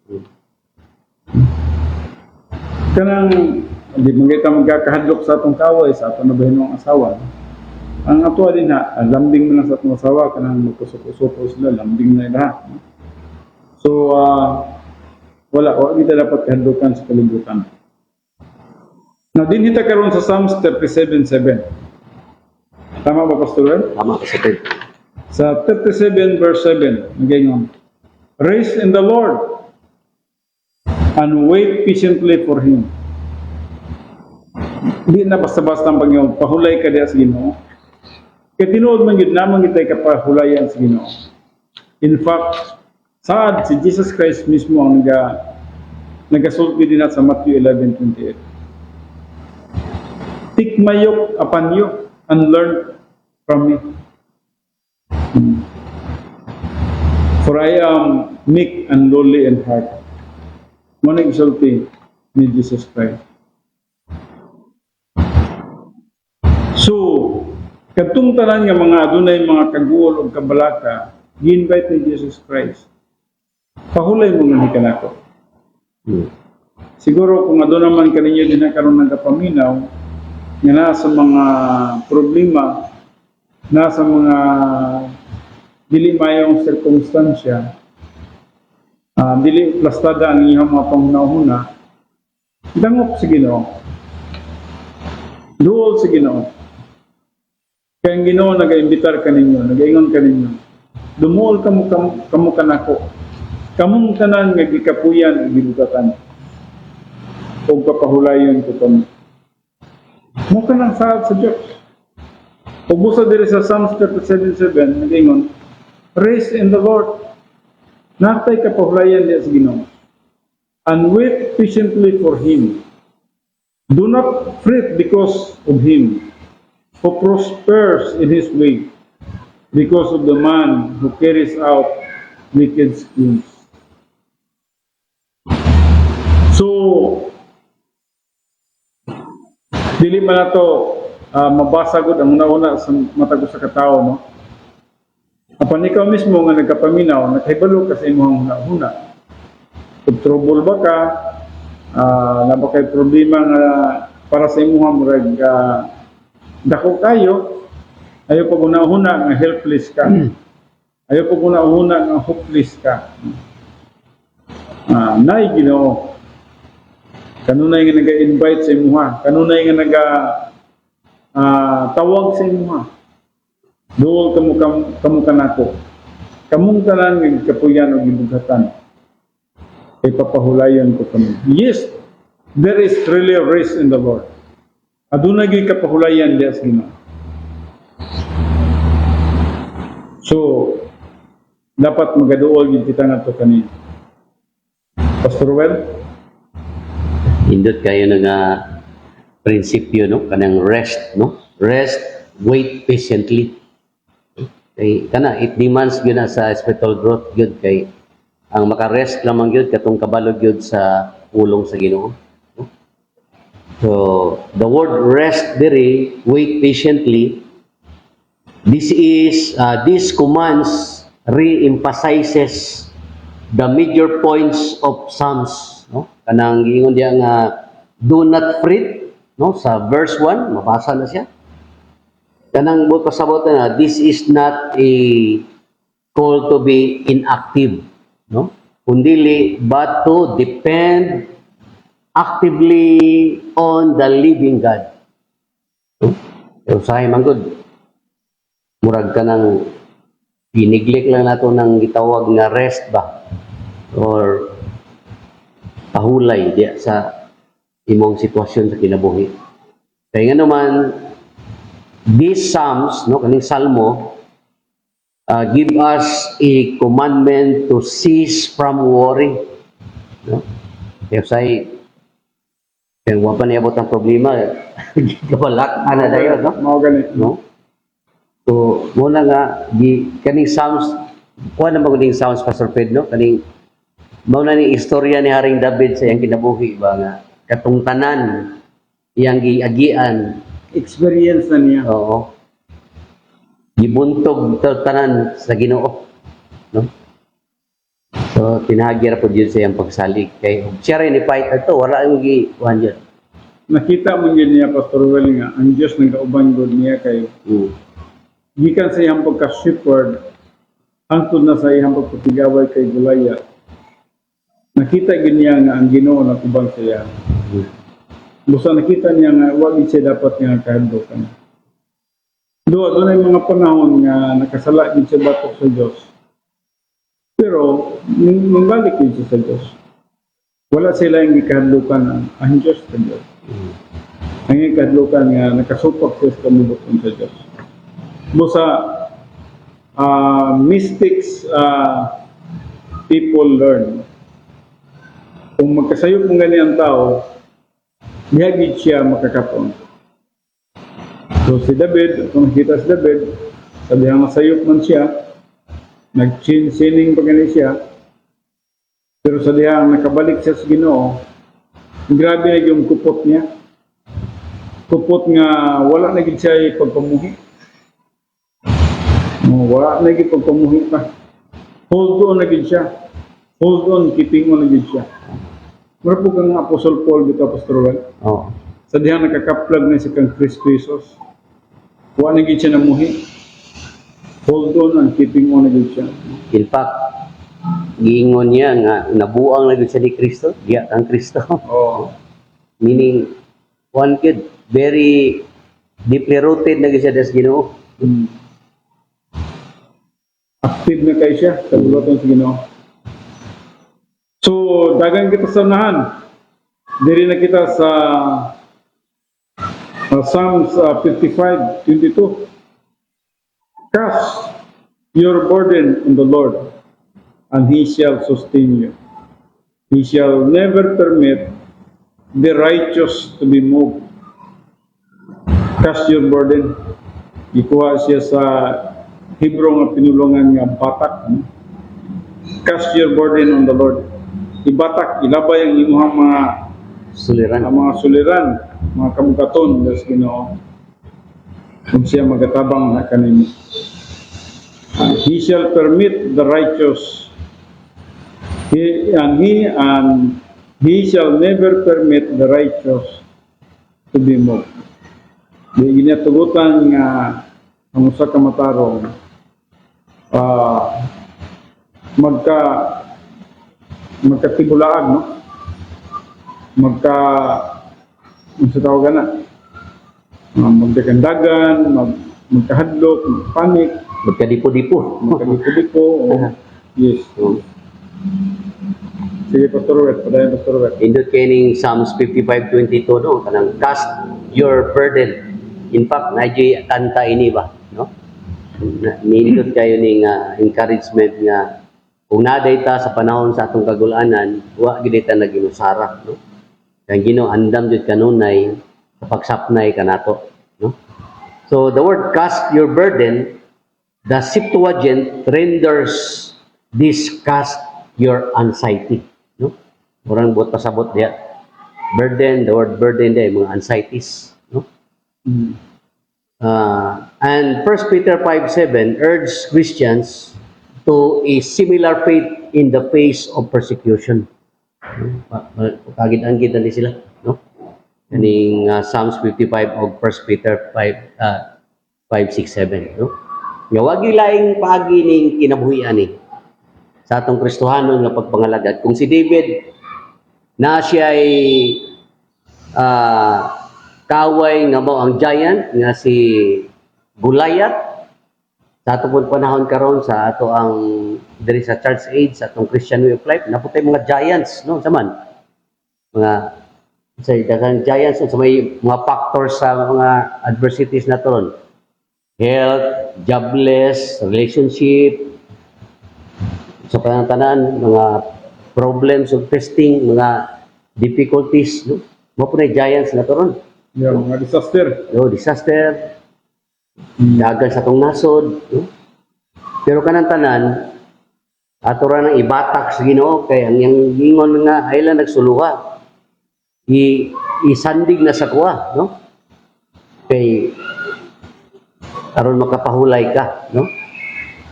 Kanang, hindi mo kita magkakahadlok sa atong kaway, sa atong nabahinong asawa. Ang ato din lambing mo lang sa atong asawa, kanang magkusok-usok sila, lambing na lahat. So, wala kita dapat kahadlukan sa kalibutan. Now, din kita karon sa Psalms 37:7. Tama ba, Pastor Wen? Tama, Pastor Ped. Sa 37 verse 7, nagayon, rest in the Lord and wait patiently for Him. Hindi na basta-basta ang Panginoon, pahulay ka diya sa Ginoo. Kaya tinuod man yun naman kita kapahulayan sa Ginoo. In fact, saad si Jesus Christ mismo ang nagasulti din sa Matthew 11:28. Take my yoke upon you and learn from me. For I am meek and lowly in heart. Muna isulti ni Jesus Christ. So, katong tanan nga mga adunay mga kaguol o kabalaka, gi-invite ni Jesus Christ. Pahulay mo nga ni kanako. Siguro kung aduna man kaninyo din na karon nagapaminaw, nga nasa mga problema, nasa mga dili mayong sirkumstansya, dili plastada ang iyong mga pangunahuna, dangop sa Ginoo. Duol sa Ginoo. Kaya ang Ginoo nag-imbitar kaninyo, nag-ingon kaninyo, dumuol kamo kanako. Kamong tanan nga gikapuyan ug gibugatan. O papahulayon ko kamo. Mo kanang saad sa Dios. Pagbusa diri sa Psalms 37:7, nag-ingon, rest in the Lord. Natay kapahulayan diya sa Ginoo. And wait patiently for Him. Do not fret because of him who prospers in his way, because of the man who carries out wicked schemes. So, dili man nato mabasa gud ang una-una sa matag sa katao, no? Apan ikaw mismo nga nagkapaminaw, nakahibalo ka sa imong una-una. Kung trouble ba ka, na ba kay problema nga para sa imong murag dako kayo, ayaw pag una-una nga helpless ka. Ayaw pag una-una nga hopeless ka. Nay Ginoo, kanunay nga naga-invite sa imuha, kanunay nga tawag sa imuha. Duol kamo kanako. Kamong tanan nga kapuyan o gibugatan. Kay papahulayon ko kamo. Yes, there is really a rest in the Lord. Aduna gyud kapahulayan diya sa Ginoo. So, dapat magaduol gyud kita ngadto kanina. Pastor Well? Indot kayo nga prinsipyo, no? Kanang rest, no? Rest, wait patiently. Kay kana it demands gyud na sa spiritual growth gyud kay ang makarest lamang gyud katong kabalo gyud sa pulong sa Ginoo. No? So the word rest diri, wait patiently, this commands re-emphasizes the major points of Psalms, no? Kanang giingon diya nga do not fret, no? Sa verse 1 mabasa na siya. Kanang buot pasabot na this is not a call to be inactive, no? Kundili but to depend actively on the living God. No? So sahay man gud murag ka nang piniglik lang nato ng gitawag nga rest ba or pahulay diya sa imong sitwasyon sa kinabuhi. Kaya nga naman these psalms, no, kaning salmo, give us a commandment to cease from worry. No? Kaya say, kaya wala pa niabot ang problema, kabalak, ana dayo, no? Mao gani. No? So, muna nga, kaning psalms, kuha na magaling psalms, Pastor Pedro, kaning, mauna ni istorya ni Haring David sa iyang kinabuhi, ba nga, katong tanan, iyang giagian, Experience na niya. oo. Gibuntog to tanan sa Ginoo, no? So pinahagi ra po yun sa iyang pagsalig kay siya rin ni fight ato wala yung giwan yun. Nakita mo yun niya, Pastor Well, nga ang Diyos nagkauban gud niya kay gikan sa iyang pagka-shepherd hangtod na sa iyang pagpatigaway kay Goliath. Nakita gid niya nga ang Ginoo nakubang sa iya. Busa nakita niya nga wali siya dapat nga kahadokan. Doon ay mga panahon nga nakasala din siya batok sa Diyos. Pero mangbalik din siya sa Diyos. Wala sila yung ikahadlukan ang Diyos sa Diyos. Ang ikahadlukan nga nakasupak siya sa kamubuton sa Diyos. Busa mystics people learn. Kung magkasayop mong ganyan tao, niyagid siya makakapon. So si David, kung nakita si David, sabi nga sayop man siya, nag-sining pa ganun siya, pero sa dihang nakabalik siya sa Ginoo, grabe na yung kupot niya. Kupot nga wala na gid siya pagpamuhi. Wala na gid pagpamuhi pa. Hold on na gid siya. Hold on, keeping on na gid siya. Mura po kang Apostle Paul dito, Pastor Juan. Oo. Sa dihan nakakaplag na si kang Kristo Jesus. Wala na gid siya namuhi. Hold on and keeping on na gid siya. In fact, giingon niya nga nabuang na gid siya ni Kristo, diya kang Kristo. Oh. Meaning one kid very deeply rooted na gid siya sa Ginoo. Active na kay siya sa bulatan sa Ginoo. So, dagang kita sa unahan. Diri na kita sa Psalms 55:22. Cast your burden on the Lord, and He shall sustain you. He shall never permit the righteous to be moved. Cast your burden. Ikuha siya sa Hebrew nga pinulungan nga batak. Cast your burden on the Lord. Ibatak, ilabay ang imuhang mga Suliran. suliran, mga kabukaton sa Ginoo. Kung siya magatabang na kanimo. He shall permit the righteous. He shall never permit the righteous to be moved. Di ginatugutan nga ang usa ka matarong magkatibulaag, no? Ang sa tawagan na, magdagandagan, magkahadlok, magpanik, Magkadipo-dipo. magkadipo-dipo, yes. Sige, Pastor Robert, padayan, Pastor Robert. Indot kaning Psalms 55:22 no, kanang cast your burden. In fact, nadyo kanta ini ba, no? Nindot kayo ning encouragement nga kung naday ta sa panahon sa atong kagulanan, wa gid ta naginusara, no? Kaya Ginoo andam jud kanunay sa pagsapnay kanato, no? So the word cast your burden, the Septuagint renders this cast your anxiety, no? Murang buot pasabot diya. Burden, the word burden diya mga anxieties, no? And 1 Peter 5:7 urges Christians to a similar faith in the face of persecution. Kagid-angid na sila, no? Kaning Psalms 55 o 1 Peter 5:6-7, no? Nga wagi laing paagi ning kinabuhian ni sa atong Kristohanon nga pagpangalagad. Kung si David na siya ay kaway nga mo ang giant nga si Goliath sa atong panahon karon sa ato ang diri sa church age sa atong Christian way of life naputay mga giants, no, saman mga sa daghang giants sa may mga factors sa mga adversities na toron, health, jobless, relationship, sa tanan mga problems of testing, mga difficulties, no, mo po na giants na toron. Yeah, mga disaster. No, disaster, dagan sa tong nasod, no? Pero kanang tanan ato ra nang ibatak sa Ginoo kay ang yang gingon nga ay lang nagsuluha isandig na sa kuha, no? Kay aron makapahulay ka, no?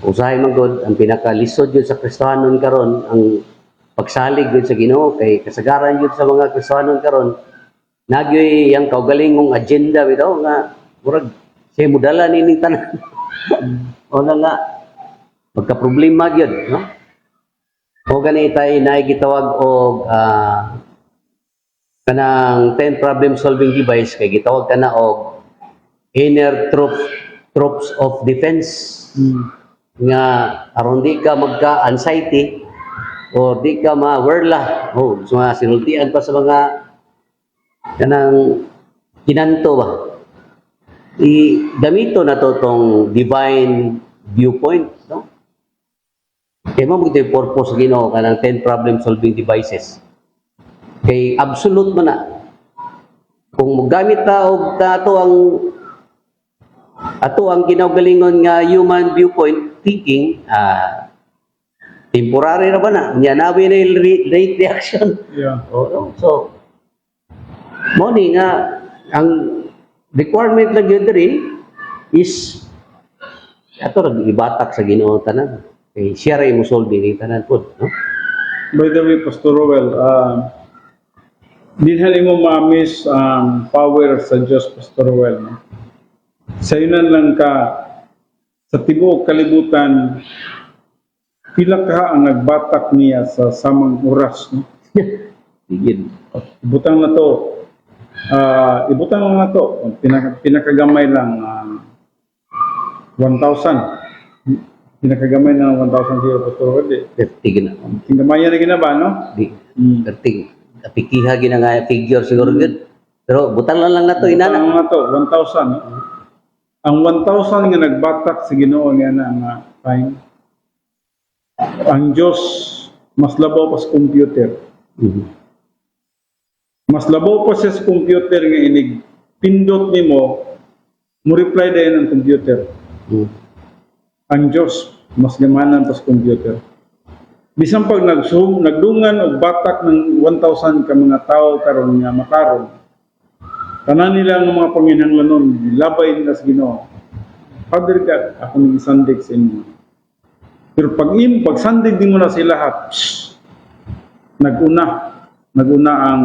Usahay man gud ang pinakalisod yun sa Kristohanon karon ang pagsalig yun sa Ginoo kay kasagaran yun sa mga Kristohanon karon nagyoy yang kaugalingong agenda bitaw nga murag siya mudala nining tanan. O na nga pagka problema gyud, no? O gani tay naay gitawag og kanang 10 problem solving device kay gitawag kana og inner troops of defense. Nga aron di ka magka anxiety or di ka mawerla o mga sinultian pa sa mga kanang kinanto ba gamito na to tong divine viewpoint, no? Kaya mo yung purpose Ginoo kanang 10 problem solving devices kay absolute man na kung mogamit ta og ato ang ginagalingon nga human viewpoint thinking, temporary ra ba na nya nawi na rate reaction. Yeah. So mo ni nga ang requirement lang yun diri is ato ra ibatak sa Ginoo tanan kay siya ra mo solve ni tanan pud, no? By the way, Pastor Roel, dinhali mo ma-miss power sa Diyos, Pastor Roel, no? Sa inan lang ka sa tibuok kalibutan pila ka ang nagbatak niya sa samang oras, no? Tigid. Ibutang na to. Ibutang lang na to. Pinakagamay lang 1,000. Pinakagamay na 1,000 siya, Pastor Roel. Tigid na. Pinagamayan na ginaba, no? Di. Tig. Pikiha gina nga figure siguro gud. Pero butang lang nato inana. Ibutang lang na to, 1,000. No? Ang 1,000 nga nagbatak sa Ginoo niya na nga time. Ang Diyos mas labaw pa sa computer. Mas labaw pa siya sa computer nga inig pindot nimo mo reply dayon ang computer. Ang Diyos mas gamanan pa sa computer. Bisan pag nagdungan og batak ng 1,000 ka mga tao karon nga makaron. Tanan nila ng mga panginahanglanon labay nila sa Ginoo. Father God, ako nang isandig sa inyo. Pero pag sandig din mo na sila lahat, naguna ang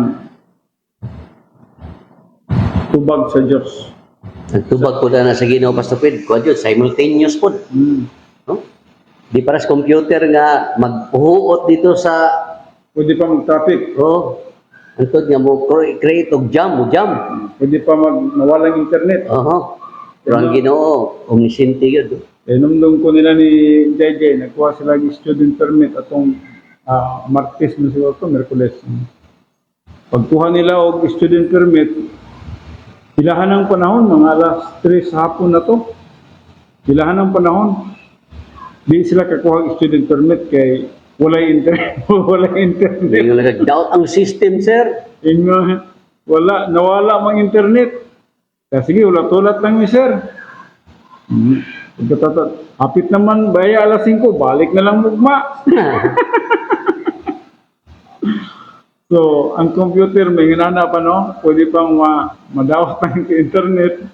tubag sa Diyos. Nagtubag po na sa Ginoo Pastor Ped. Kuha Diyos, simultaneous po. No? Di para sa computer nga magpuhuot dito sa Pwede pa mag-traffic. antod nga mo create og jam. Pwede pa mawalang internet. Pero ang Ginoo, omnisciente yun. Numdum ko nila ni JJ, nagkuha sila ng student permit atong Martes na siguro ito, Merkules. Pagkuha nila og student permit, ilahan ng panahon, mga alas 3 sa hapon na to. Ilahan ng panahon. Di sila kakuha ng student permit kay walay internet. Walay internet. Yung nag-doubt ang system, sir. Ingon, nawala mang internet. Kaya sige, ulat-ulat lang ni sir. Hapit naman, baya alas 5, balik na lang mugma. So, ang computer, may ginana pa, no? Pwede pang madawat ng internet.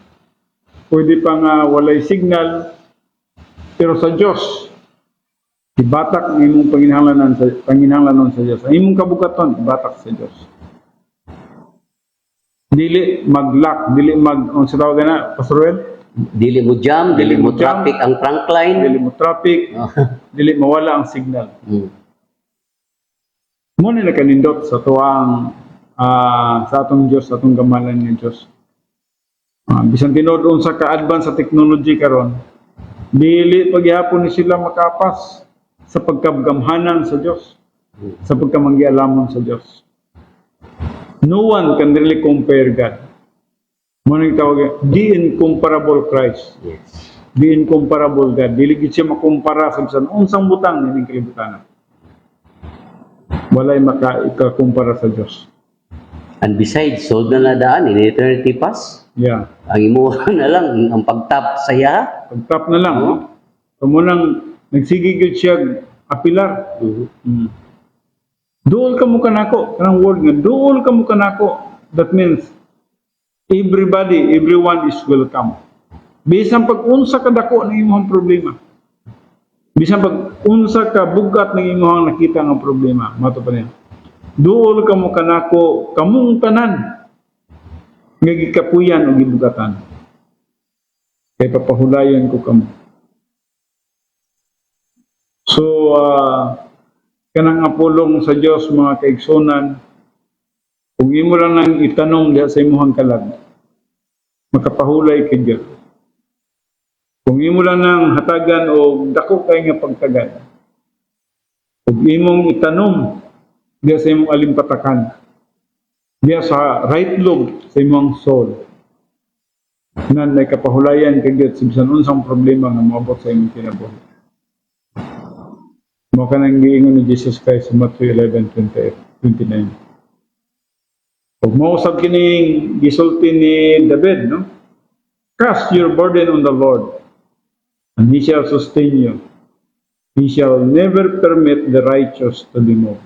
Pwede pang walay signal. Pero sa Diyos, ibatak ng imong panginahanglanon sa Diyos. Ang imong kabukaton, ibatak sa Diyos. Dili mag-lock, dili ang sa tawag na, Pastor Red? Dili mo jam, dili mo traffic ang trunk line. Dili mo traffic, dili mawala ang signal. Muna na kanindot sa tuwang sa atong Diyos, sa atong gamalan ni Diyos. Bisan tinodon sa ka-advance sa technology karon, dili pagyapon ni sila makapas sa pagkagamhanan sa Diyos, sa pagkamanggialamon sa Diyos. No one can really compare God. Muna yung tawag, the incomparable Christ. Yes. The incomparable God. Dili gid siya makumpara sa bisan unsang butang ning kalibutan. Walay makaikumpara sa Diyos. And besides, sold na daan in eternity pass. Yeah. Ang imuha na lang, ang pagtap saya. Pag-tap na lang. Oo. So munang nagsigigil siya apilar. Duol ka mo kanako. Kanang word nga, duol ka mo kanako. That means, everyone is welcome. Bisan pag-unsa ka dako ng imong problema. Bisan pag-unsa ka bugat ng imong nakita nga problema. Mato pa niya. Duol ka mo kanako, kamong tanan. Nga gikapuyan o gibugatan. Kaya papahulayan ko kamo. So, kanang apulong sa Diyos, mga kaigsonan, kung imo lang nang itanong diha sa imuhang kalag, makapahulay kay Diyos. Kung imo lang nang hatagan o dako kay nga pagtagad, kung imong itanong diha sa imong alimpatakan, diha sa right lobe sa imong soul, na may kapahulayan kay Diyos sa bisan unsang problema nga moabot sa imong kinabuhi. Mo kanang giingon ni Jesus Christ sa Matthew 11:29. Pag mausap kining gisulti ni David, no? Cast your burden on the Lord, and He shall sustain you. He shall never permit the righteous to be moved.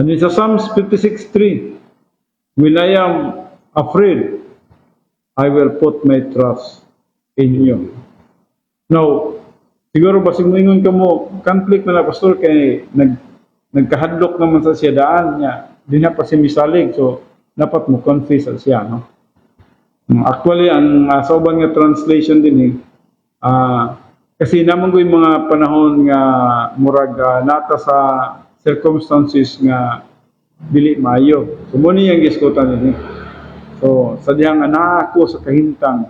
And in Psalms 56:3, when I am afraid, I will put my trust in you. Now, siguro basig moingon ka mo, conflict na pastor kay nagkahadlok naman sa siya daan niya. Di na pa si misalig, so dapat mo confess siya, no? Actually, ang sa ubang nga translation din kasi naman ko yung mga panahon nga murag nata sa circumstances nga dili maayo. So mo niyang giskutan din. So sa diyang ana ako sa kahintang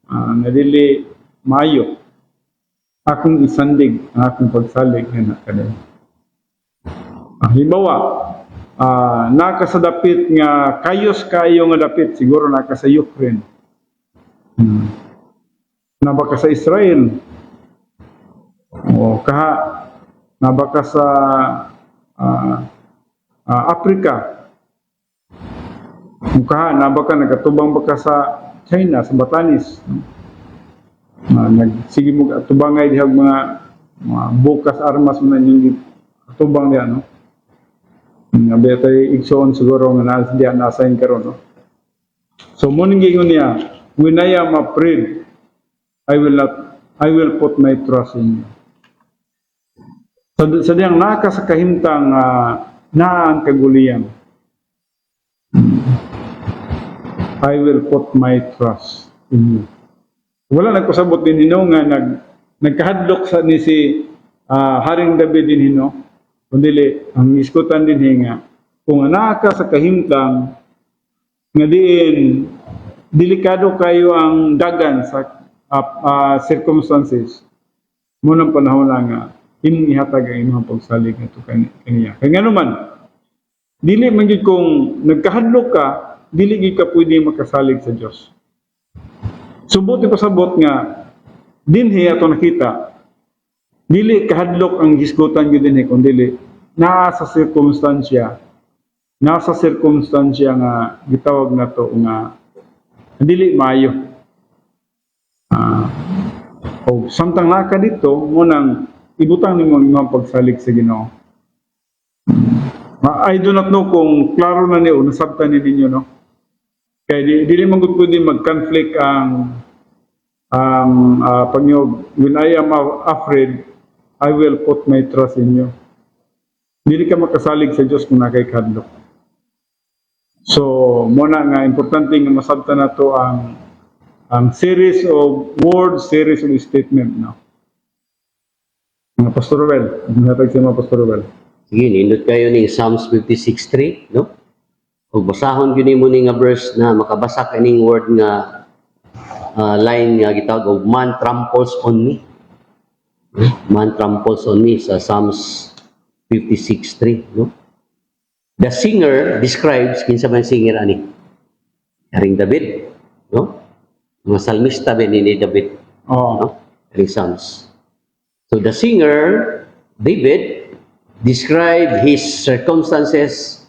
nga dili maayo. Akong isandig ang akong pagsalig nga nakadali. Halimbawa, nakasadapit nga kayos kayo nga dapit, siguro naka sa Ukraine. Nabaka sa Israel. O kaha, nabaka sa Africa. O kaha, nabaka nagatubang baka sa China, sa Batanes. Nagsige mo atubangay dihag mga bukas armas mo na yung atubang diyan, no? Nabi tay igsoon siguro nga na-assign karon, no? So mo ning gingon niya, when I am afraid, I will put my trust in you. Sa diyang naka sa kahimtang naan kaguliyan, I will put my trust in you. Wala nagpasabot din hino nga nagkahadlok sa ni si Haring David din hino. Kundi ang iskutan din nga kung anaka sa kahimtang nga diin delikado kayo ang dagan sa circumstances mo nang panahon lang nga imong ihatag ang imong pagsalig ngadto kaniya. Kaya nga naman dili man gyud kung nagkahadlok ka, dili gyud ka pwede makasalig sa Dios. Subuti pasabot nga dinhi ato nakita dili kahadlok ang hisgutan gyud dinhi kundi naa sa circumstansya nasa circumstansya nga gitawag na to nga dili maayo. O samtang naka dito mo nang ibutang nimo ang imong pagsalig sa Ginoo. I do not know kung klaro na niyo nasabtan ni ninyo, no? Kaya dili man gud pwede mag-conflict ang panyog. When I am afraid, I will put my trust in you. Dili ka makasalig sa Dios kung nakay kadlok. So, muna nga importante nga masabtan nato ang series of words, series of statement, no? Mga Pastor Well, natag si mga Pastor Well. Sige, nindot kayo ni Psalms 56:3, no? Ug basahon gyud nimo ni nga verse na makabasa kaning word nga line nga gitawag og man tramples on me. Man tramples on me sa Psalms 56:3, no? The singer describes kinsa man singer ani? Haring David, no? Mga salmista ba ni David, Oh. no? Haring Psalms. So the singer David described his circumstances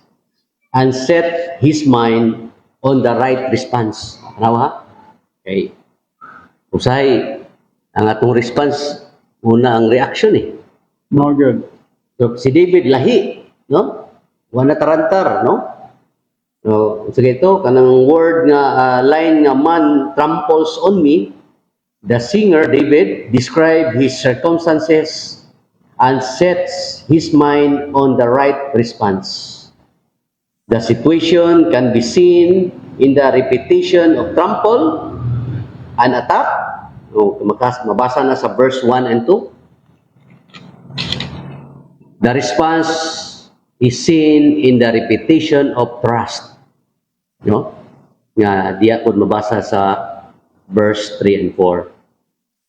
and set his mind on the right response. Ano ha? Okay. Usay, ang atong response, muna ang reaction eh. No good. So, si David lahi, no? Wala tarantar, no? So, sige ito, kanang word nga, line nga man tramples on me, the singer David described his circumstances and sets his mind on the right response. The situation can be seen in the repetition of trample and attack. O, mabasa na sa verse 1 and 2. The response is seen in the repetition of trust. No? Nga diya po mabasa sa verse 3 and 4.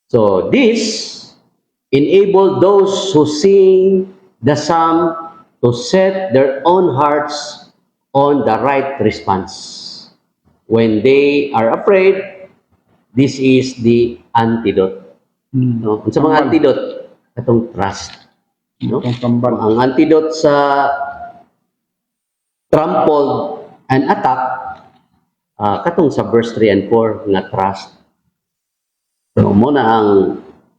So, this enable those who sing the psalm to set their own hearts on the right response. When they are afraid, this is the antidote. No? Sa mga antidote, katong trust. No? Itong tambal. Ang antidote sa trampled and attack, katong sa verse 3 and 4 nga trust. So, muna ang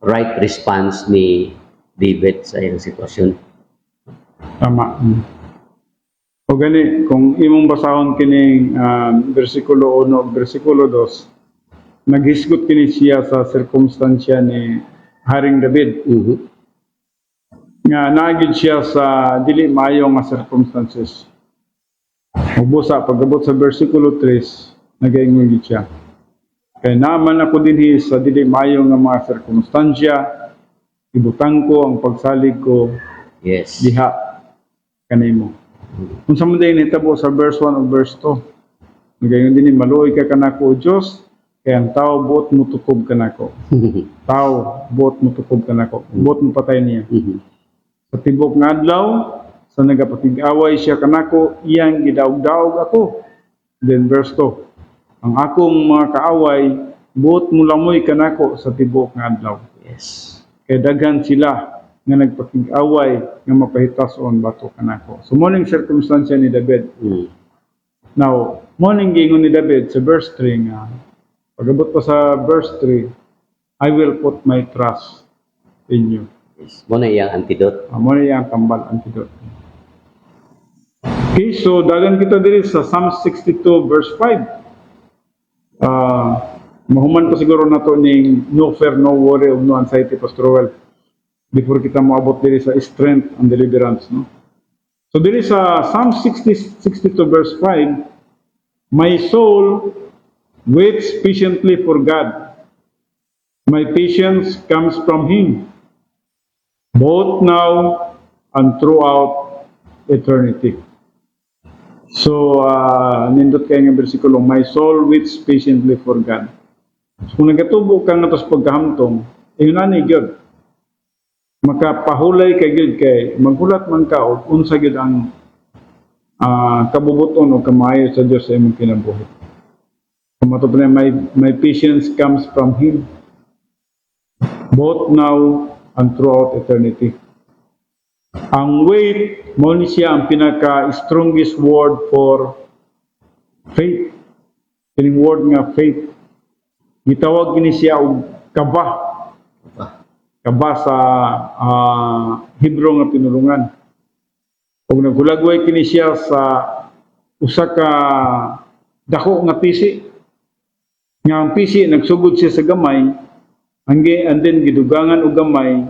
right response ni David sa iyang sitwasyon. Tama. O gani, kung imong basahon kining versikulo 1 ug versikulo 2, naghisgot kini siya sa circumstansya ni Haring David. Nga naagid siya sa dili maayo nga circumstances. Ubusa, pag-abot sa versikulo 3, nagaingon gid siya. Kaya naman ako dinhi sa dili maayo nga mga circumstansya, ibutang ko ang pagsalig ko Yes. diha kanimo. Kung sa man din hitabo sa verse 1 o verse 2, nagayon din maluoy ka kanako o Dios, kaya ang tao buot mo tukob kanako. Tao buot mo tukob kanako. Buot mo patay niya. Sa tibok nga adlaw, sa nagapatig-away siya kanako, iyang gidaog-daog ako. Then verse 2, ang akong mga kaaway, buot mo lamoy kanako sa tibok nga adlaw. Yes. Kaya daghan sila nga nagpakig-away nga mapahitason bato kanako. So morning circumstansya ni David. Now, morning gingon ni David sa verse 3 nga pag-abot pa sa verse 3, I will put my trust in you. Yes. Muna iyang antidote. Mo na yung tambal antidote. Okay, so dagan kita diri sa Psalm 62 verse 5. Mahuman pa siguro na to ning no fear, no worry, or no anxiety, Pastor Well, before kita moabot diri sa strength and deliverance, no? So diri sa Psalm 62 verse 5, my soul waits patiently for God. My patience comes from Him, both now and throughout eternity. So, nindot kayo ng versikulo, my soul waits patiently for God. So, kung nagatubo ka nga tos pagkahamtong, yun na ni God. Makapahulay ka God kay, maghulat man ka o unsa God ang kabubuton o kamayo sa Diyos sa imong kinabuhi. Kumato pa na, my patience comes from Him, both now and throughout eternity. Ang wait, mo ni siya ang pinaka-strongest word for faith. Kining word nga faith. Gitawag ni siya og kaba. Kaba sa Hebrew nga pinulungan. Og nagulagway kini siya sa usa ka dako nga pisi. Nga ang pisi nagsugod siya sa gamay, and then gidugangan og gamay,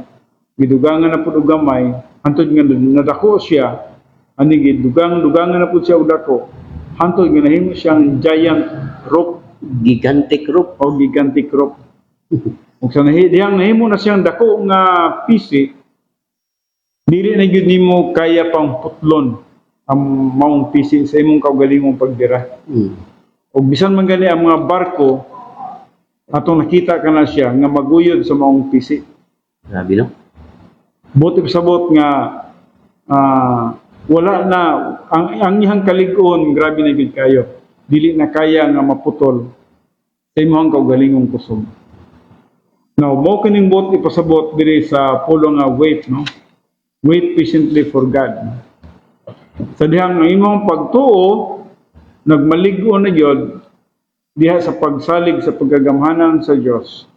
gidugangan na pud og gamay, hantod nga nadako siya, ani gidugangan na pud siya og dako. Hantod nga nahimo siyang giant rope Gigantic rope. o gigantic rope. Ug sa dihang nahimo na siyang dako nga pisi, dili na gyud nimo kaya pang putlon ang maong pisi sa imong kaugalingong pagdira. O bisan man gani ang mga barko, atong nakita ka na siya nga maguyod sa maong pisi. Grabe, no? Buti pasabot nga wala na ang iyang kalig-on, grabe na gid kayo. Dili na kaya nga maputol sa imong kaugalingong kusog. Now, mo kining buot ipasabot diri sa pulo nga wait, no? Wait patiently for God. Sa dihang ang imong pagtuo, nagmaligo na yun, diha sa pagsalig sa pagkagamhanan sa Diyos,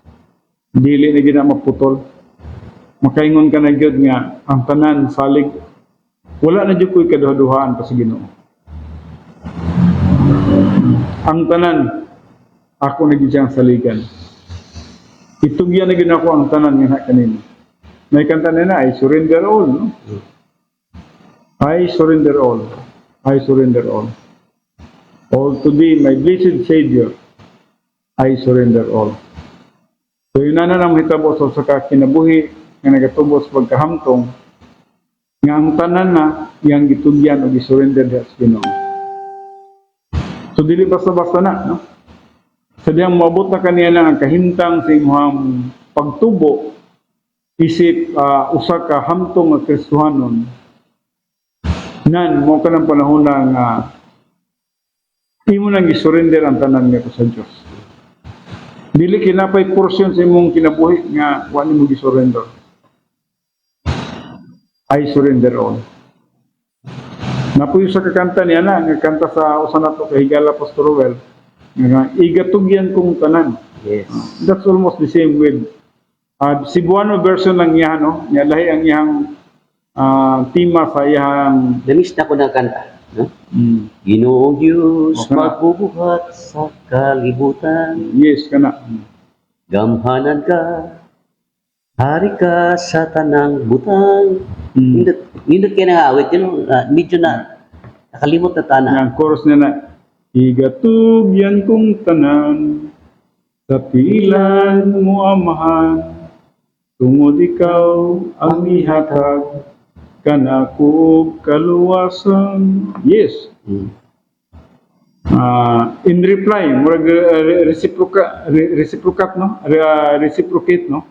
dili na gid na maputol. Makaingon ka na gyud nga ang tanan salig. Wala na gyud ko'y kaduha-duhaan pa sa Ginoo. Ang tanan ako na gyud siyang saligan. Itugyan na gyud ako ang tanan nga kanina. May kanta na I surrender all, no? I surrender all. I surrender all. All to thee, my blessed Savior, I surrender all. So yun na nang hitabo sa kinabuhi nga nagatubos pagkahamtong nga ang tanan na yang gitugyan o gisurrender sa Ginoo. So dili basta-basta na, no? Sa diyang maabot na kaniya lang ang kahimtang sa imong pagtubo isip usa ka hamtong nga Kristohanon. Nan mo ka ng panahon nga imo nang gisurrender ang tanan nga sa Dios. Dili kinapay porsyon sa imong kinabuhi nga wa nimo gisurrender. I surrender all. Napuyo sa kakanta niya na, nga kanta sa usa nato kay Higala Pastor Rowell, nga igatugyan kong tanan. Yes. That's almost the same with Cebuano version lang niya, no? Niya lahi ang iyang tema sa iyang Damis na ko na kanta. No? Ginoong Diyos, Okay na. magbubuhat sa kalibutan. yes kana. Gamhanan ka, hari ka sa tanang butang. Nindot kayo na awit, medyo na nakalimot na tana. Ang chorus niya na, igatugyan kong tanan, sa pilan mo amahan, tungod ikaw ang ihatag, kanako kaluwasan. Yes. In reply, murag reciprocate, no? Reciprocate, no?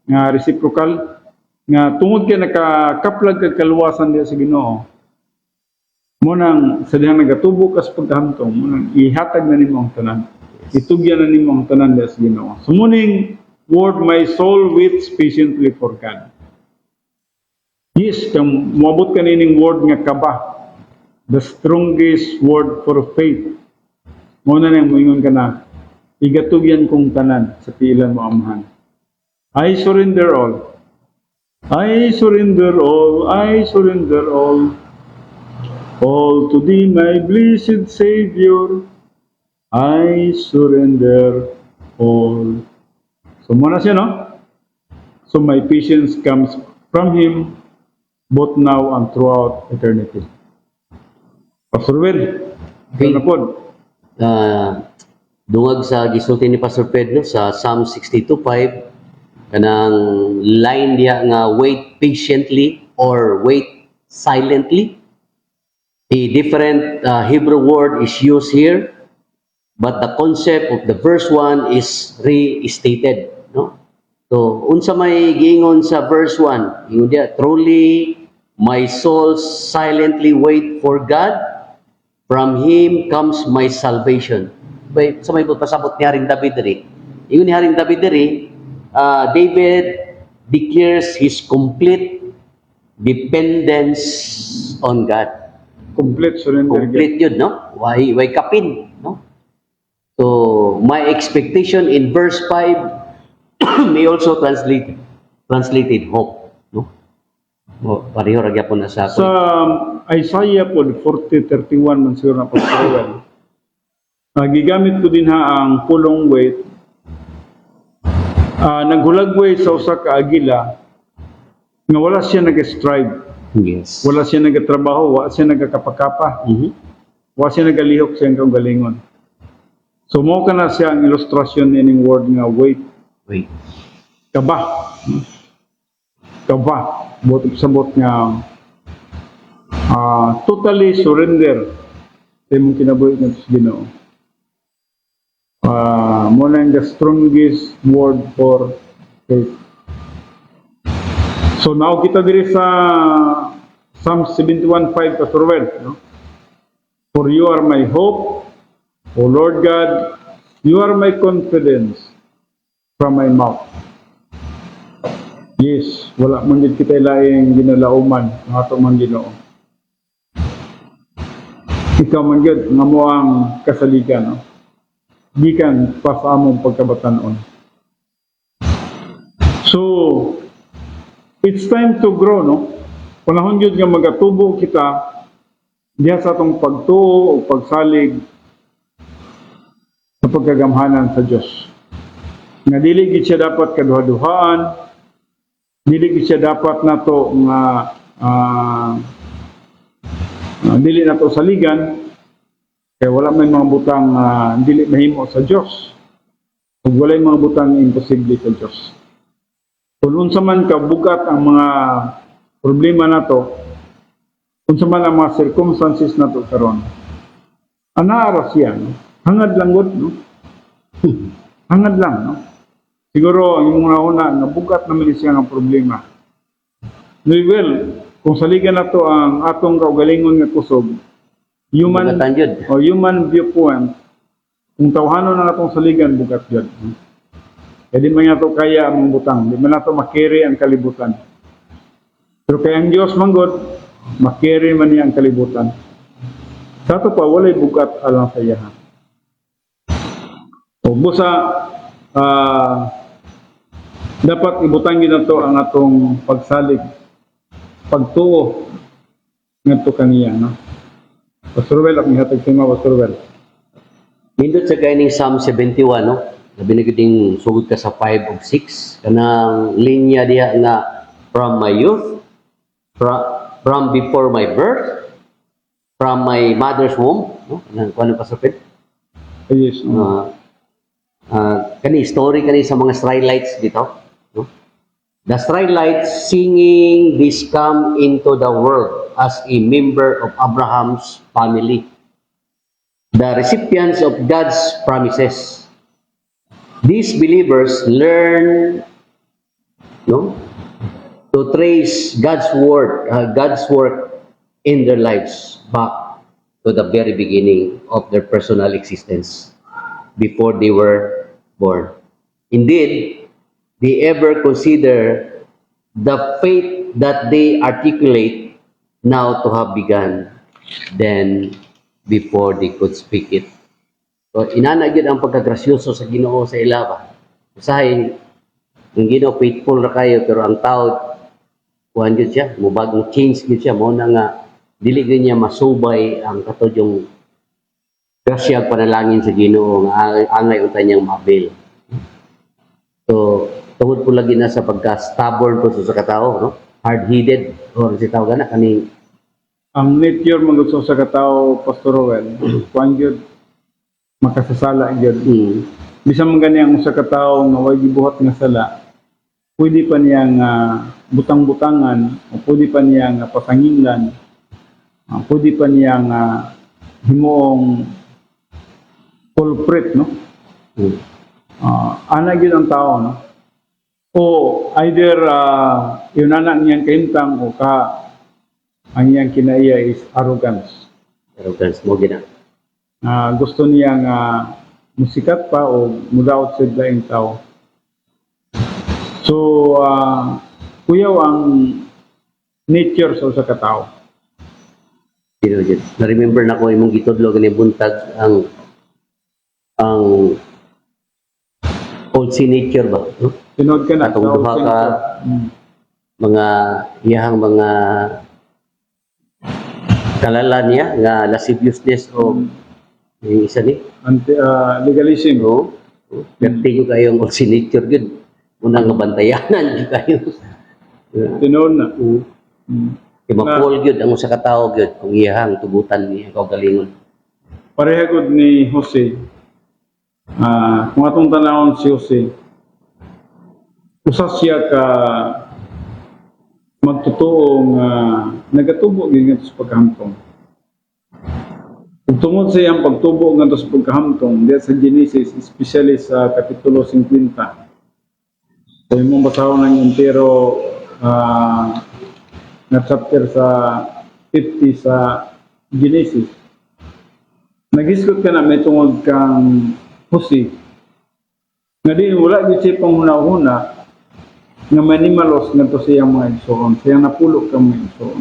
Nga reciprocal, nga tungod kay nakakaplag kag kaluwasan diya sa Ginoo. Mo nang sa dihang nagatubo ka sa pagkahamtong, mo nang ihatag na nimo ang tanan. Itugyan na nimo ang tanan diya sa Ginoo. Sumuning word, my soul waits patiently for God. Yes, kung moabot ka nining word nga kaba, the strongest word for faith. Mo na nang moingon ka na, igatugyan kong tanan sa pilan mo amahan. I surrender all. I surrender all. I surrender all. All to thee, my blessed Savior. I surrender all. So muna siya, no? So my patience comes from Him, both now and throughout eternity. Pastor Will, Okay. ito na po. Dungag sa gisulti ni Pastor Pedro sa Psalm 62:5, kanang line diya nga wait patiently or wait silently. A different Hebrew word is used here, but the concept of the verse 1 is restated, no? So unsa may giingon sa verse 1, ingon diya, truly my soul silently wait for God, from Him comes my salvation. Sa may pasabot ni Haring David diri. Ingon ni Haring David diri, David declares his complete dependence on God. Complete surrender. Complete yun, no? Why kapin, no? So, my expectation in verse 5 may also translated hope, no? O, pareho ragya po na sa Sa Isaiah po 40:31 man siguro na Pastor. Gigamit ko din ha ang pulong weight. Naghulagway sa usa ka agila nga wala siya nag-strive, Yes. wala siya nagatrabaho, wala siya nagakapakapa, wala siya nagalihok sa iyang galingon. So mo ka na siya ang ilustrasyon ining word nga wait. Wait. Kaba. Kaba. Bot sabot nga totally surrender sa imong kinabuhi nga sa Ginoo. Mo na the strongest word for faith. So now kita diri sa Psalm 71:5 Pastor Well, no? For you are my hope, O Lord God, you are my confidence from my mouth. Yes, wala man gid kita laing ginalauman ng ato man Ginoo. Ikaw man gid nga mo ang kasaligan, no? Gikan pa sa among pagkabatanon. So, it's time to grow, no? Panahon yun nga magatubo kita diha sa atong pagtuo o pagsalig sa pagkagamhanan sa Dios. Nga dili gid siya dapat kaduha-duhaan, dili gid siya dapat nato nga dili nato saligan kay wala may mga butang dili mahimo sa Dios. Ug walay mga butang imposible sa Dios. Kung unsa man kabugat ang mga problema nato, unsa man ang mga circumstances nato karon, anaara siya, no? Hangad lang gud, no? Hangad lang, no? Siguro ang imong una nga bugat naman siya nga problema. Well, kung saligan nato ang atong kaugalingon nga kusog, human Bugatan yun. o human viewpoint, kung tawhanon na natong saligan bugat yun. Kaya di man nato kaya ang butang, di man nato makiri ang kalibutan. Pero kaya ang Diyos manggod, makiri man niya ang kalibutan. Sa ito pa, walay bugat alang sa iyahan. O busa, dapat ibutangin na to ang atong pagsalig, pagtuo ng ito kaniya. No? Pastor Well, ang ihatag sa mga Pastor Well. Nindot sa kaining Psalm 71, no? Labi na giting sugod ka sa 5 ug 6 kanang linya diha nga from my youth, from before my birth, from my mother's womb, no? Ano pa sa pit? Yes. Kani story kani sa mga Israelites dito, no? The Israelites singing this come into the world as a member of Abraham's family, the recipients of God's promises. These believers learn, no, to trace God's word, God's work in their lives back to the very beginning of their personal existence before they were born. Indeed, they ever consider the faith that they articulate now to have begun than before they could speak it. So, inana gyud ang pagkagrasyoso sa Ginoo sa ilaba. Usahay, ang Ginoo faithful ra kayo, pero ang tao, kuhan gyud siya, mubagong change gyud siya, mo na nga, dili gyud niya masubay ang katudyong grasya panalangin sa Ginoo nga angay unta niyang mabil. So, tungod po lagi na sa pagka-stubborn po sa katao, no? Hard-headed, or si tao gana, kaning Ang nature magudso sa katao, Pastor Well, kuan gyud makasasala gyud. Bisan man gani ang usa ka tawo nga way gibuhat nga sala, pwede pa niya nga butang-butangan, o pwede pa niya nga pasangingan, pwede pa niya nga himuong culprit, no? Ana gyud ang tao, no? O either yun na niyang kahimtang o ang iyang kinaiya is arrogance. arrogance mo gina. Gusto niya nga musikat pa o mudaot sa laing tao. So, kuyaw ang nature sa usa ka tawo. Na-remember na ko imong gitudlo gani buntag ang old signature ba? No? Tinod ka na Atong sa duha old ka Mm. mga iyahang mga kalala niya nga lasciviousness o yung isa ni Legalism. no pertigo kayo ang old signature gud una nga bantayanan gyud kayo. Tinod na. Kaya mapul gyud ang usa ka tawo gyud kung iyahang tugutan niya kaugalingon. Pareha gud ni Jose. Kung atong tanawon si Jose, usa siya ka magtutuo nga nagatubo gyud nga sa pagkahamtong. Ug tungod sa iyang pagtubo nga sa pagkahamtong diya sa Genesis, especially sa kapitulo 50. So imong basahon ang entero na chapter sa 50 sa Genesis. Nagisgot ka na may tungod kang Jose. Nga di wala gyud siya panghuna-huna nga manimalos ngadto sa iyang mga igsoon. Siya napulo ka mga igsoon.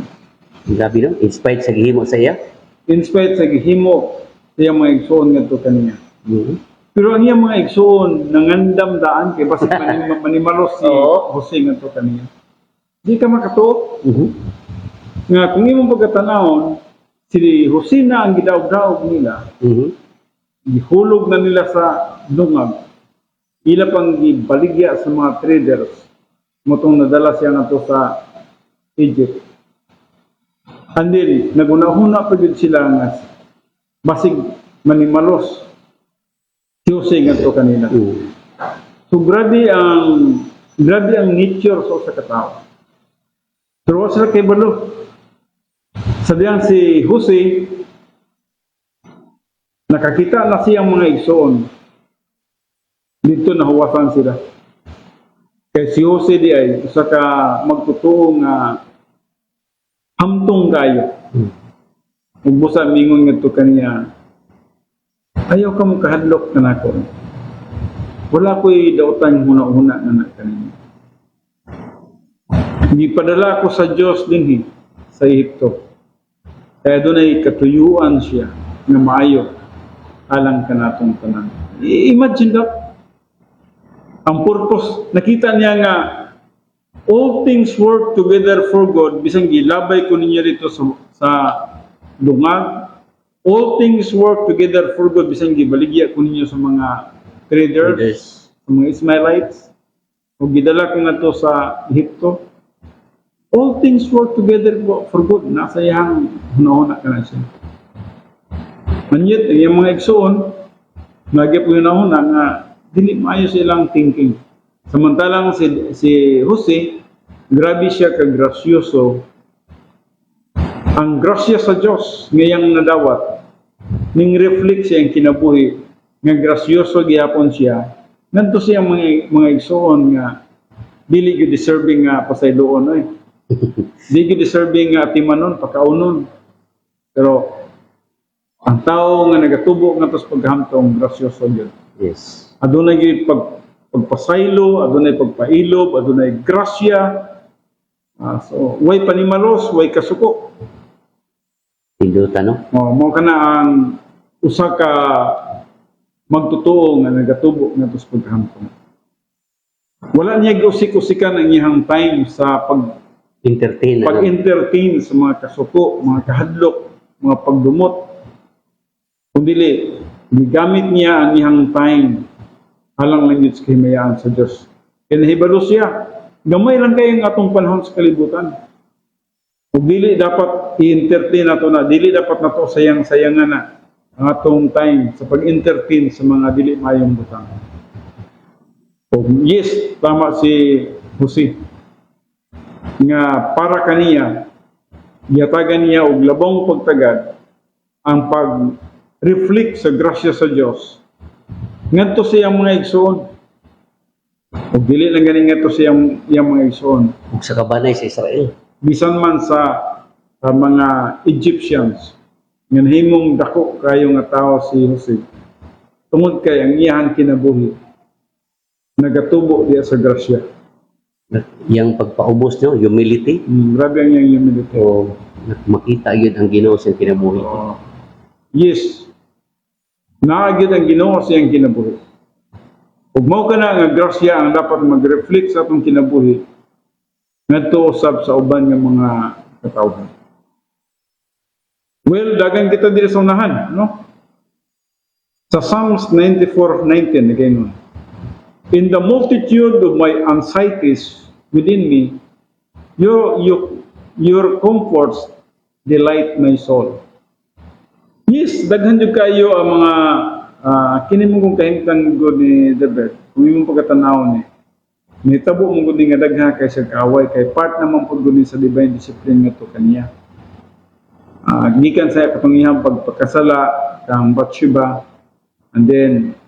Grabe no, inspired sa gihimo sa iya. In spite sa gihimo sa iyang mga igsoon ngadto kaniya. Mhm. Pero ang iyang mga igsoon nangandam daan kay basta manimalos si Oo. Jose ngadto kaniya. Di ka makatuo Mhm. nga kung imong pagkatanawon si Jose na ang gidaog-daog nila, Mhm. gihulog na nila sa dungag. Ila pang gibaligya sa mga traders. Motong nadala siya nato sa Egypt. And then, naguna-huna pa yun sila nga basig manimalos si Jose nga to kanila. Mhm. So grabe ang nature sa usa ka tawo. Pero wala sila kay balo. Sa diyang si Jose, nakakita na siyang mga igsoon. Dito nahuwasan sila. Kaya si Jose di ay isa ka magtutuo nga hamtong kayo. Ug busa mingon ngadto kaniya, ayaw ka mo kahadlok na nako. Wala ko'y dautan huna-huna na na kanina. Gipadala ko sa Diyos dinhi sa Ehipto. Kaya doon ay katuyuan siya na maayo alang kanatong tanan. Imagine that. Ang purpose, nakita niya nga all things work together for good, bisang gilabay ko ninyo rito sa lungag. All things work together for good, bisang gibaligya ko ninyo sa mga traders, sa mga Ismailites. O gidala ko nga to sa Ehipto. All things work together for good. Nasa iyang hunahuna ka na siya. Manyet, yung mga igsoon, nagya po yun nga dili maayo silang thinking. Samantalang si Jose, grabe siya kagrasyoso. Ang grasya sa Diyos ngayang nadawat, ning reflect siya ang kinabuhi, nga grasyoso gihapon siya. Nganto siya mga igsoon nga dili gyud deserving nga pasayloon oy. Dili gyud deserving nga timanon pakaunon. Pero ang tao nga nagatubo nga tos paghamtong grasyoso gyud. Yes. Adunay gyud pagpasaylo, adunay pagpailob, adunay grasya. So way panimalos, way kasuko. Pindutan no. Mao kana ang usa ka magtutuo nga nagatubo nga tos paghamtong. Wala niya giusik-usikan ang iyang time sa Entertain. pag-entertain sa mga kasuko, mga kahadlok, mga pagdumot. Kung dili, gigamit niya ang iyang time alang lang yun sa kahimayaan sa Diyos. Kaya nahibalo siya. Gamay lang kayo ang atong panahon sa kalibutan. Kung dili dapat i-entertain nato na, dili dapat nato sayang-sayangan na ang atong time sa pag-entertain sa mga dili mayong butang. Yes, tama si Jose. Nga para kaniya, giyatagan niya og labong pagtagad ang pag-reflect sa grasya sa Dios. Ngadto siyang mga igsoon. Ug dili lang gani ngadto siyang mga igsoon. Ug sa kabanay sa Israel. Bisan man sa mga Egyptians nga nahimong dako kayo nga tao si Jose. Tungod kay ang iyang kinabuhi nagatubo diya sa grasya. Yang pagpaubos nyo, humility. Grabe ang iyang humility. O makita yun ang Ginoo sa kinabuhi. Yes. Naagid ang Ginoo sa iyang kinabuhi. Ug mao kana nga grasya ang dapat mag-reflect sa atong kinabuhi ngadto usab sa uban nga mga katawhan. Well, dagan kita diri sa unahan, no? Sa Psalms 94:19 again. In the multitude of my anxieties within me, your comforts delight my soul. Yes, daghan jud kayo ang mga kini mo kung kahimtang gud ni David. Kung imong pagkatanaw ni nitabo mo gud nga daghan kay sa kaaway kay part naman pud gud sa divine discipline nga to kaniya. Gikan sa katong pagpakasala kang Bathsheba, and then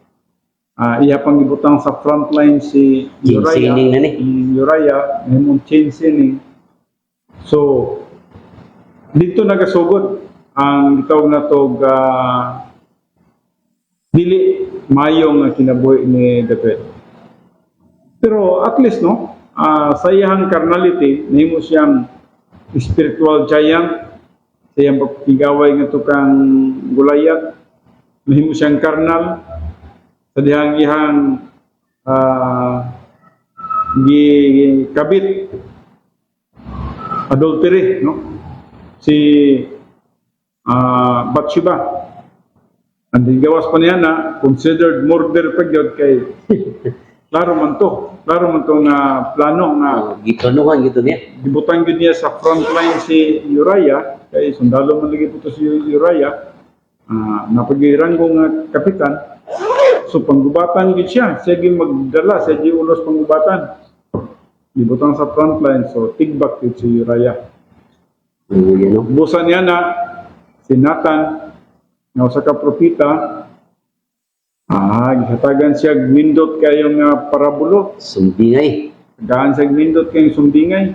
iya pang gibutang sa frontline si Chain-saining na ni. Uriah, himong chain-saining. So dito nagasugod ang gitawag na to dili mayong kinabuhi ni David. Pero at least no, sa iyang carnality nahimo siyang spiritual giant sa iyang pagkigaway nga tukang Goliath. Nahimo siyang carnal sa dihang gikabit adultery, no? Si Bathsheba. And then gawas pa niya na considered murder pa gyud kay klaro man to nga plano nga Gitanuhan gito niya. gibutang gyud niya sa front line si Uriah kay sundalo man lagi puto si Uriah, napagiranggo nga kapitan. So panggubatan gyud siya gyud magdala siya gyud ulos panggubatan gibutang sa front line, so tigbak gyud si Uriah. You know? Busan niya na si Nathan nga usa ka propeta, gihatagan siya nindot kayo nga parabulo. Sumbingay. Gaan siya nindot kayong sumbingay.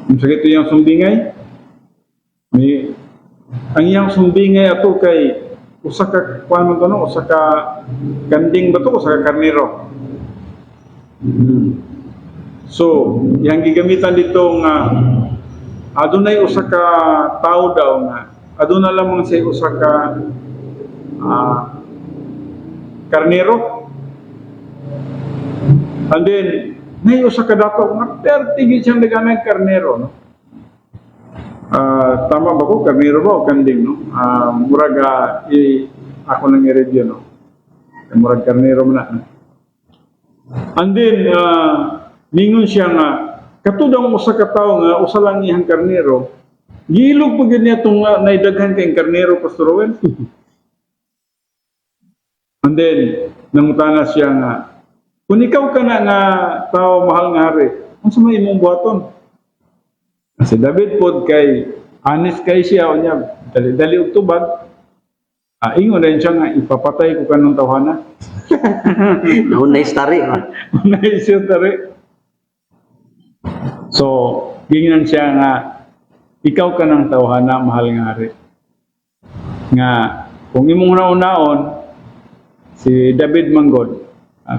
Kung sa ito yung sumbingay, ang iyang sumbingay ato kay usa ka kuan man no, usa ka kanding ba to, usa ka karnero. So, yang gigamitan dito nga adunay usa ka tao daw nga aduna lamang siya usa ka karnero. And then may usa ka dato nga 30 gid siyang daganang karnero, no? Tama ba ko, karnero ba o kanding, no? Murag ako nang i-review, no? Murag karnero man na. And then mingon siya nga katudang usa ka tawo nga usa lang iyang karnero, gilog pa gyud niya tong naidaghan kay karnero, Pastor Owen. And then nangutana siya nga, kung ikaw ka na nga tao mahal nga hari, unsa may imong buhaton? Si David pod kay honest kay siya unya, dali-dali og tubag. Ingon din siya nga ipapatay ko kanang tawhana. Naunay story. Naisip tari. So, gingan siya nga, ikaw ka ng tawhana, mahal nga hari. Nga, kung imong naon-naon, si David Manggod,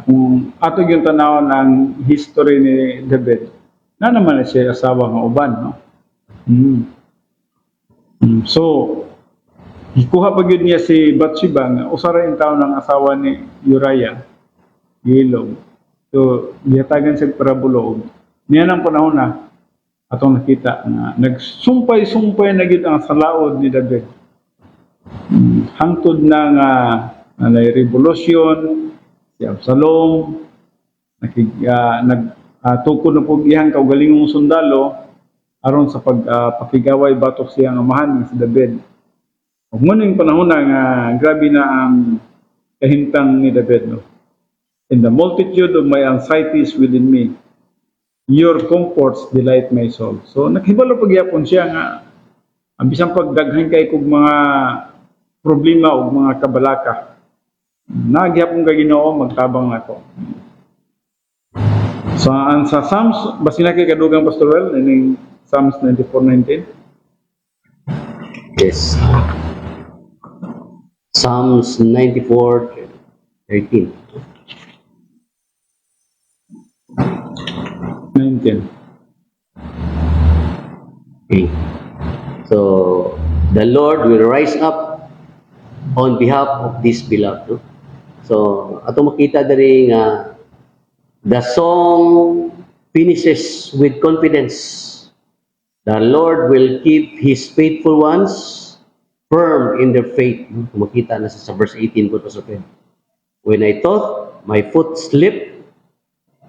kung ato yung tanawon ang history ni David, na naman na siya asawa ng uban, no? So, ikuha pa yun niya si Bathsheba, nga usara yung tao ng asawa ni Uriah, Gilog. So, gihatagan siya parabulo. Niya ng panahon na atong nakita na nagsumpay-sumpay na gid ang salaod ni David. Hangtod na nga revolusyon, si Absalom, nagtukod na po iyang kaugalingong sundalo aron sa pakigaway batok siyang amahan nga si David. Ug muning panahon na nga grabe na ang kahimtang ni David, no? In the multitude of my anxieties within me, your comforts delight my soul. So naghibalo pagyapon siya nga bisan pagdaghan kay kog mga problema o mga kabalaka, nagyapon kay Ginoo magtabang nako. So sa Psalms basin na kay kadugang Pastor Well in Psalms 94:19. Yes. Psalms 94:13. 9:10. Okay. So, the Lord will rise up on behalf of this beloved. No? So, ato makita diri nga the song finishes with confidence. The Lord will keep His faithful ones firm in their faith. No? Makita na sa verse 18 po Pastor Fred. When I thought my foot slipped,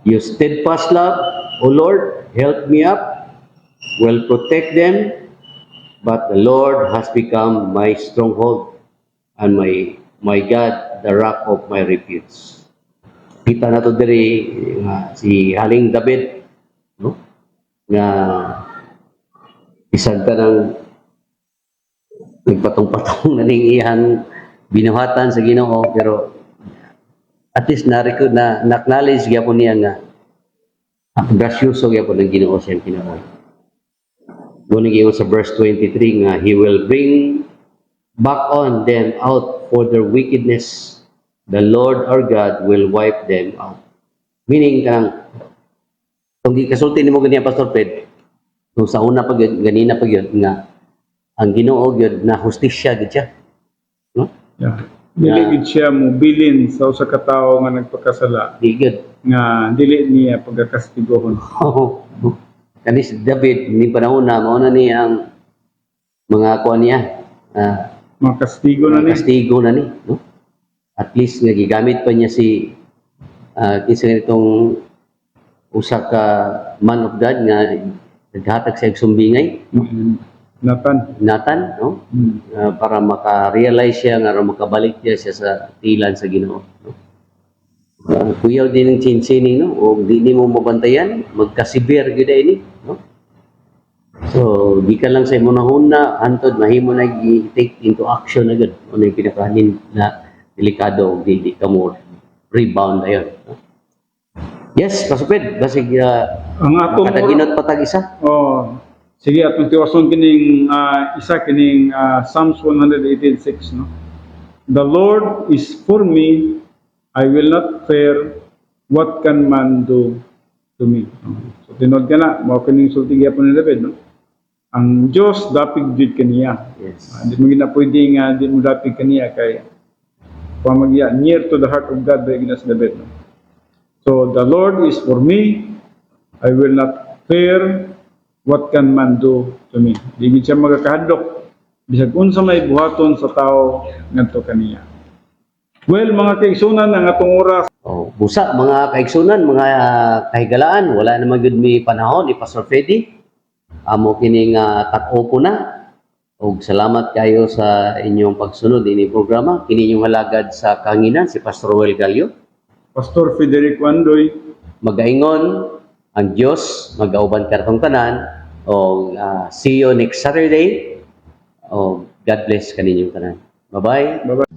your steadfast love, O Lord, help me up, will protect them, but the Lord has become my stronghold and my God, the rock of my refuge. Kita na to diri nga si Haling David, no? Nga isang tanang nagpatong-patong na ning iyang binuhatan sa Ginoo, pero at least na-acknowledge gyapon niya nga grasyoso gyapon ng Ginoo sa iyang kinabuhi. Guning ingon sa verse 23 nga He will bring back on them out for their wickedness. The Lord our God will wipe them out. Meaning kanang kung kasulti nimo ganiya Pastor Fred, kung sa una pag ganina pag yun nga ang Ginoo gyud na hustisya gid siya. No? Yeah. Dili gid siya mobilin sa usa ka tawo nga nagpakasala Di gyud. nga dili niya pagkakastigohon. Kani si David ni panahon na mao na ni ang mga kuan niya Mga kastigo na ni. kastigo na ni, no? At least nga gigamit pa niya si kinsa nitong usa ka man of God nga naghatag sa sumbingay, Nathan, no? Para maka-realize siya nga makabalik siya sa tilan sa Ginoo, no? Kuyaw din ng chinsining, no? O di mo mabantayan, magkasibir gyud ini, no? So, di ka lang sa imo nahuna, antod mahimo na i-take into action agad. Ano yung pinakanin na delikado, di ka mo rebound ayon, no? Yes, kasupid, basig Ang atong kataginot patag isa. Oh, sige atong tiwason kining isa kining Psalms 118:6, no. The Lord is for me, I will not fear, what can man do to me. So tinod ka na, mao kining sulti gyapon ni David, no. Ang Dios dapig jud kaniya. Yes. Di mo gina pwede nga di mo dapig kaniya kay pamagya near to the heart of God by Ignas David, no. So the Lord is for me, I will not fear, what can man do to me. Di gid siya magakahadlok bisag unsa may buhaton sa tao ngadto kaniya. Well, mga kaigsunan ang atong oras. Oh, busa mga kaigsunan, mga kahigalaan, wala naman gud mi panahon ni Pastor Freddy. Amo kining tak-opo na. Og salamat kayo sa inyong pagsunod ini programa. Kini inyong halagad sa kanginan si Pastor Roel Gallo. Pastor Federico Andoy. Magaingon ang Dios, magauban kartong tanan. O see you next Saturday. O God bless kaninyong tanan. Bye-bye. Bye-bye.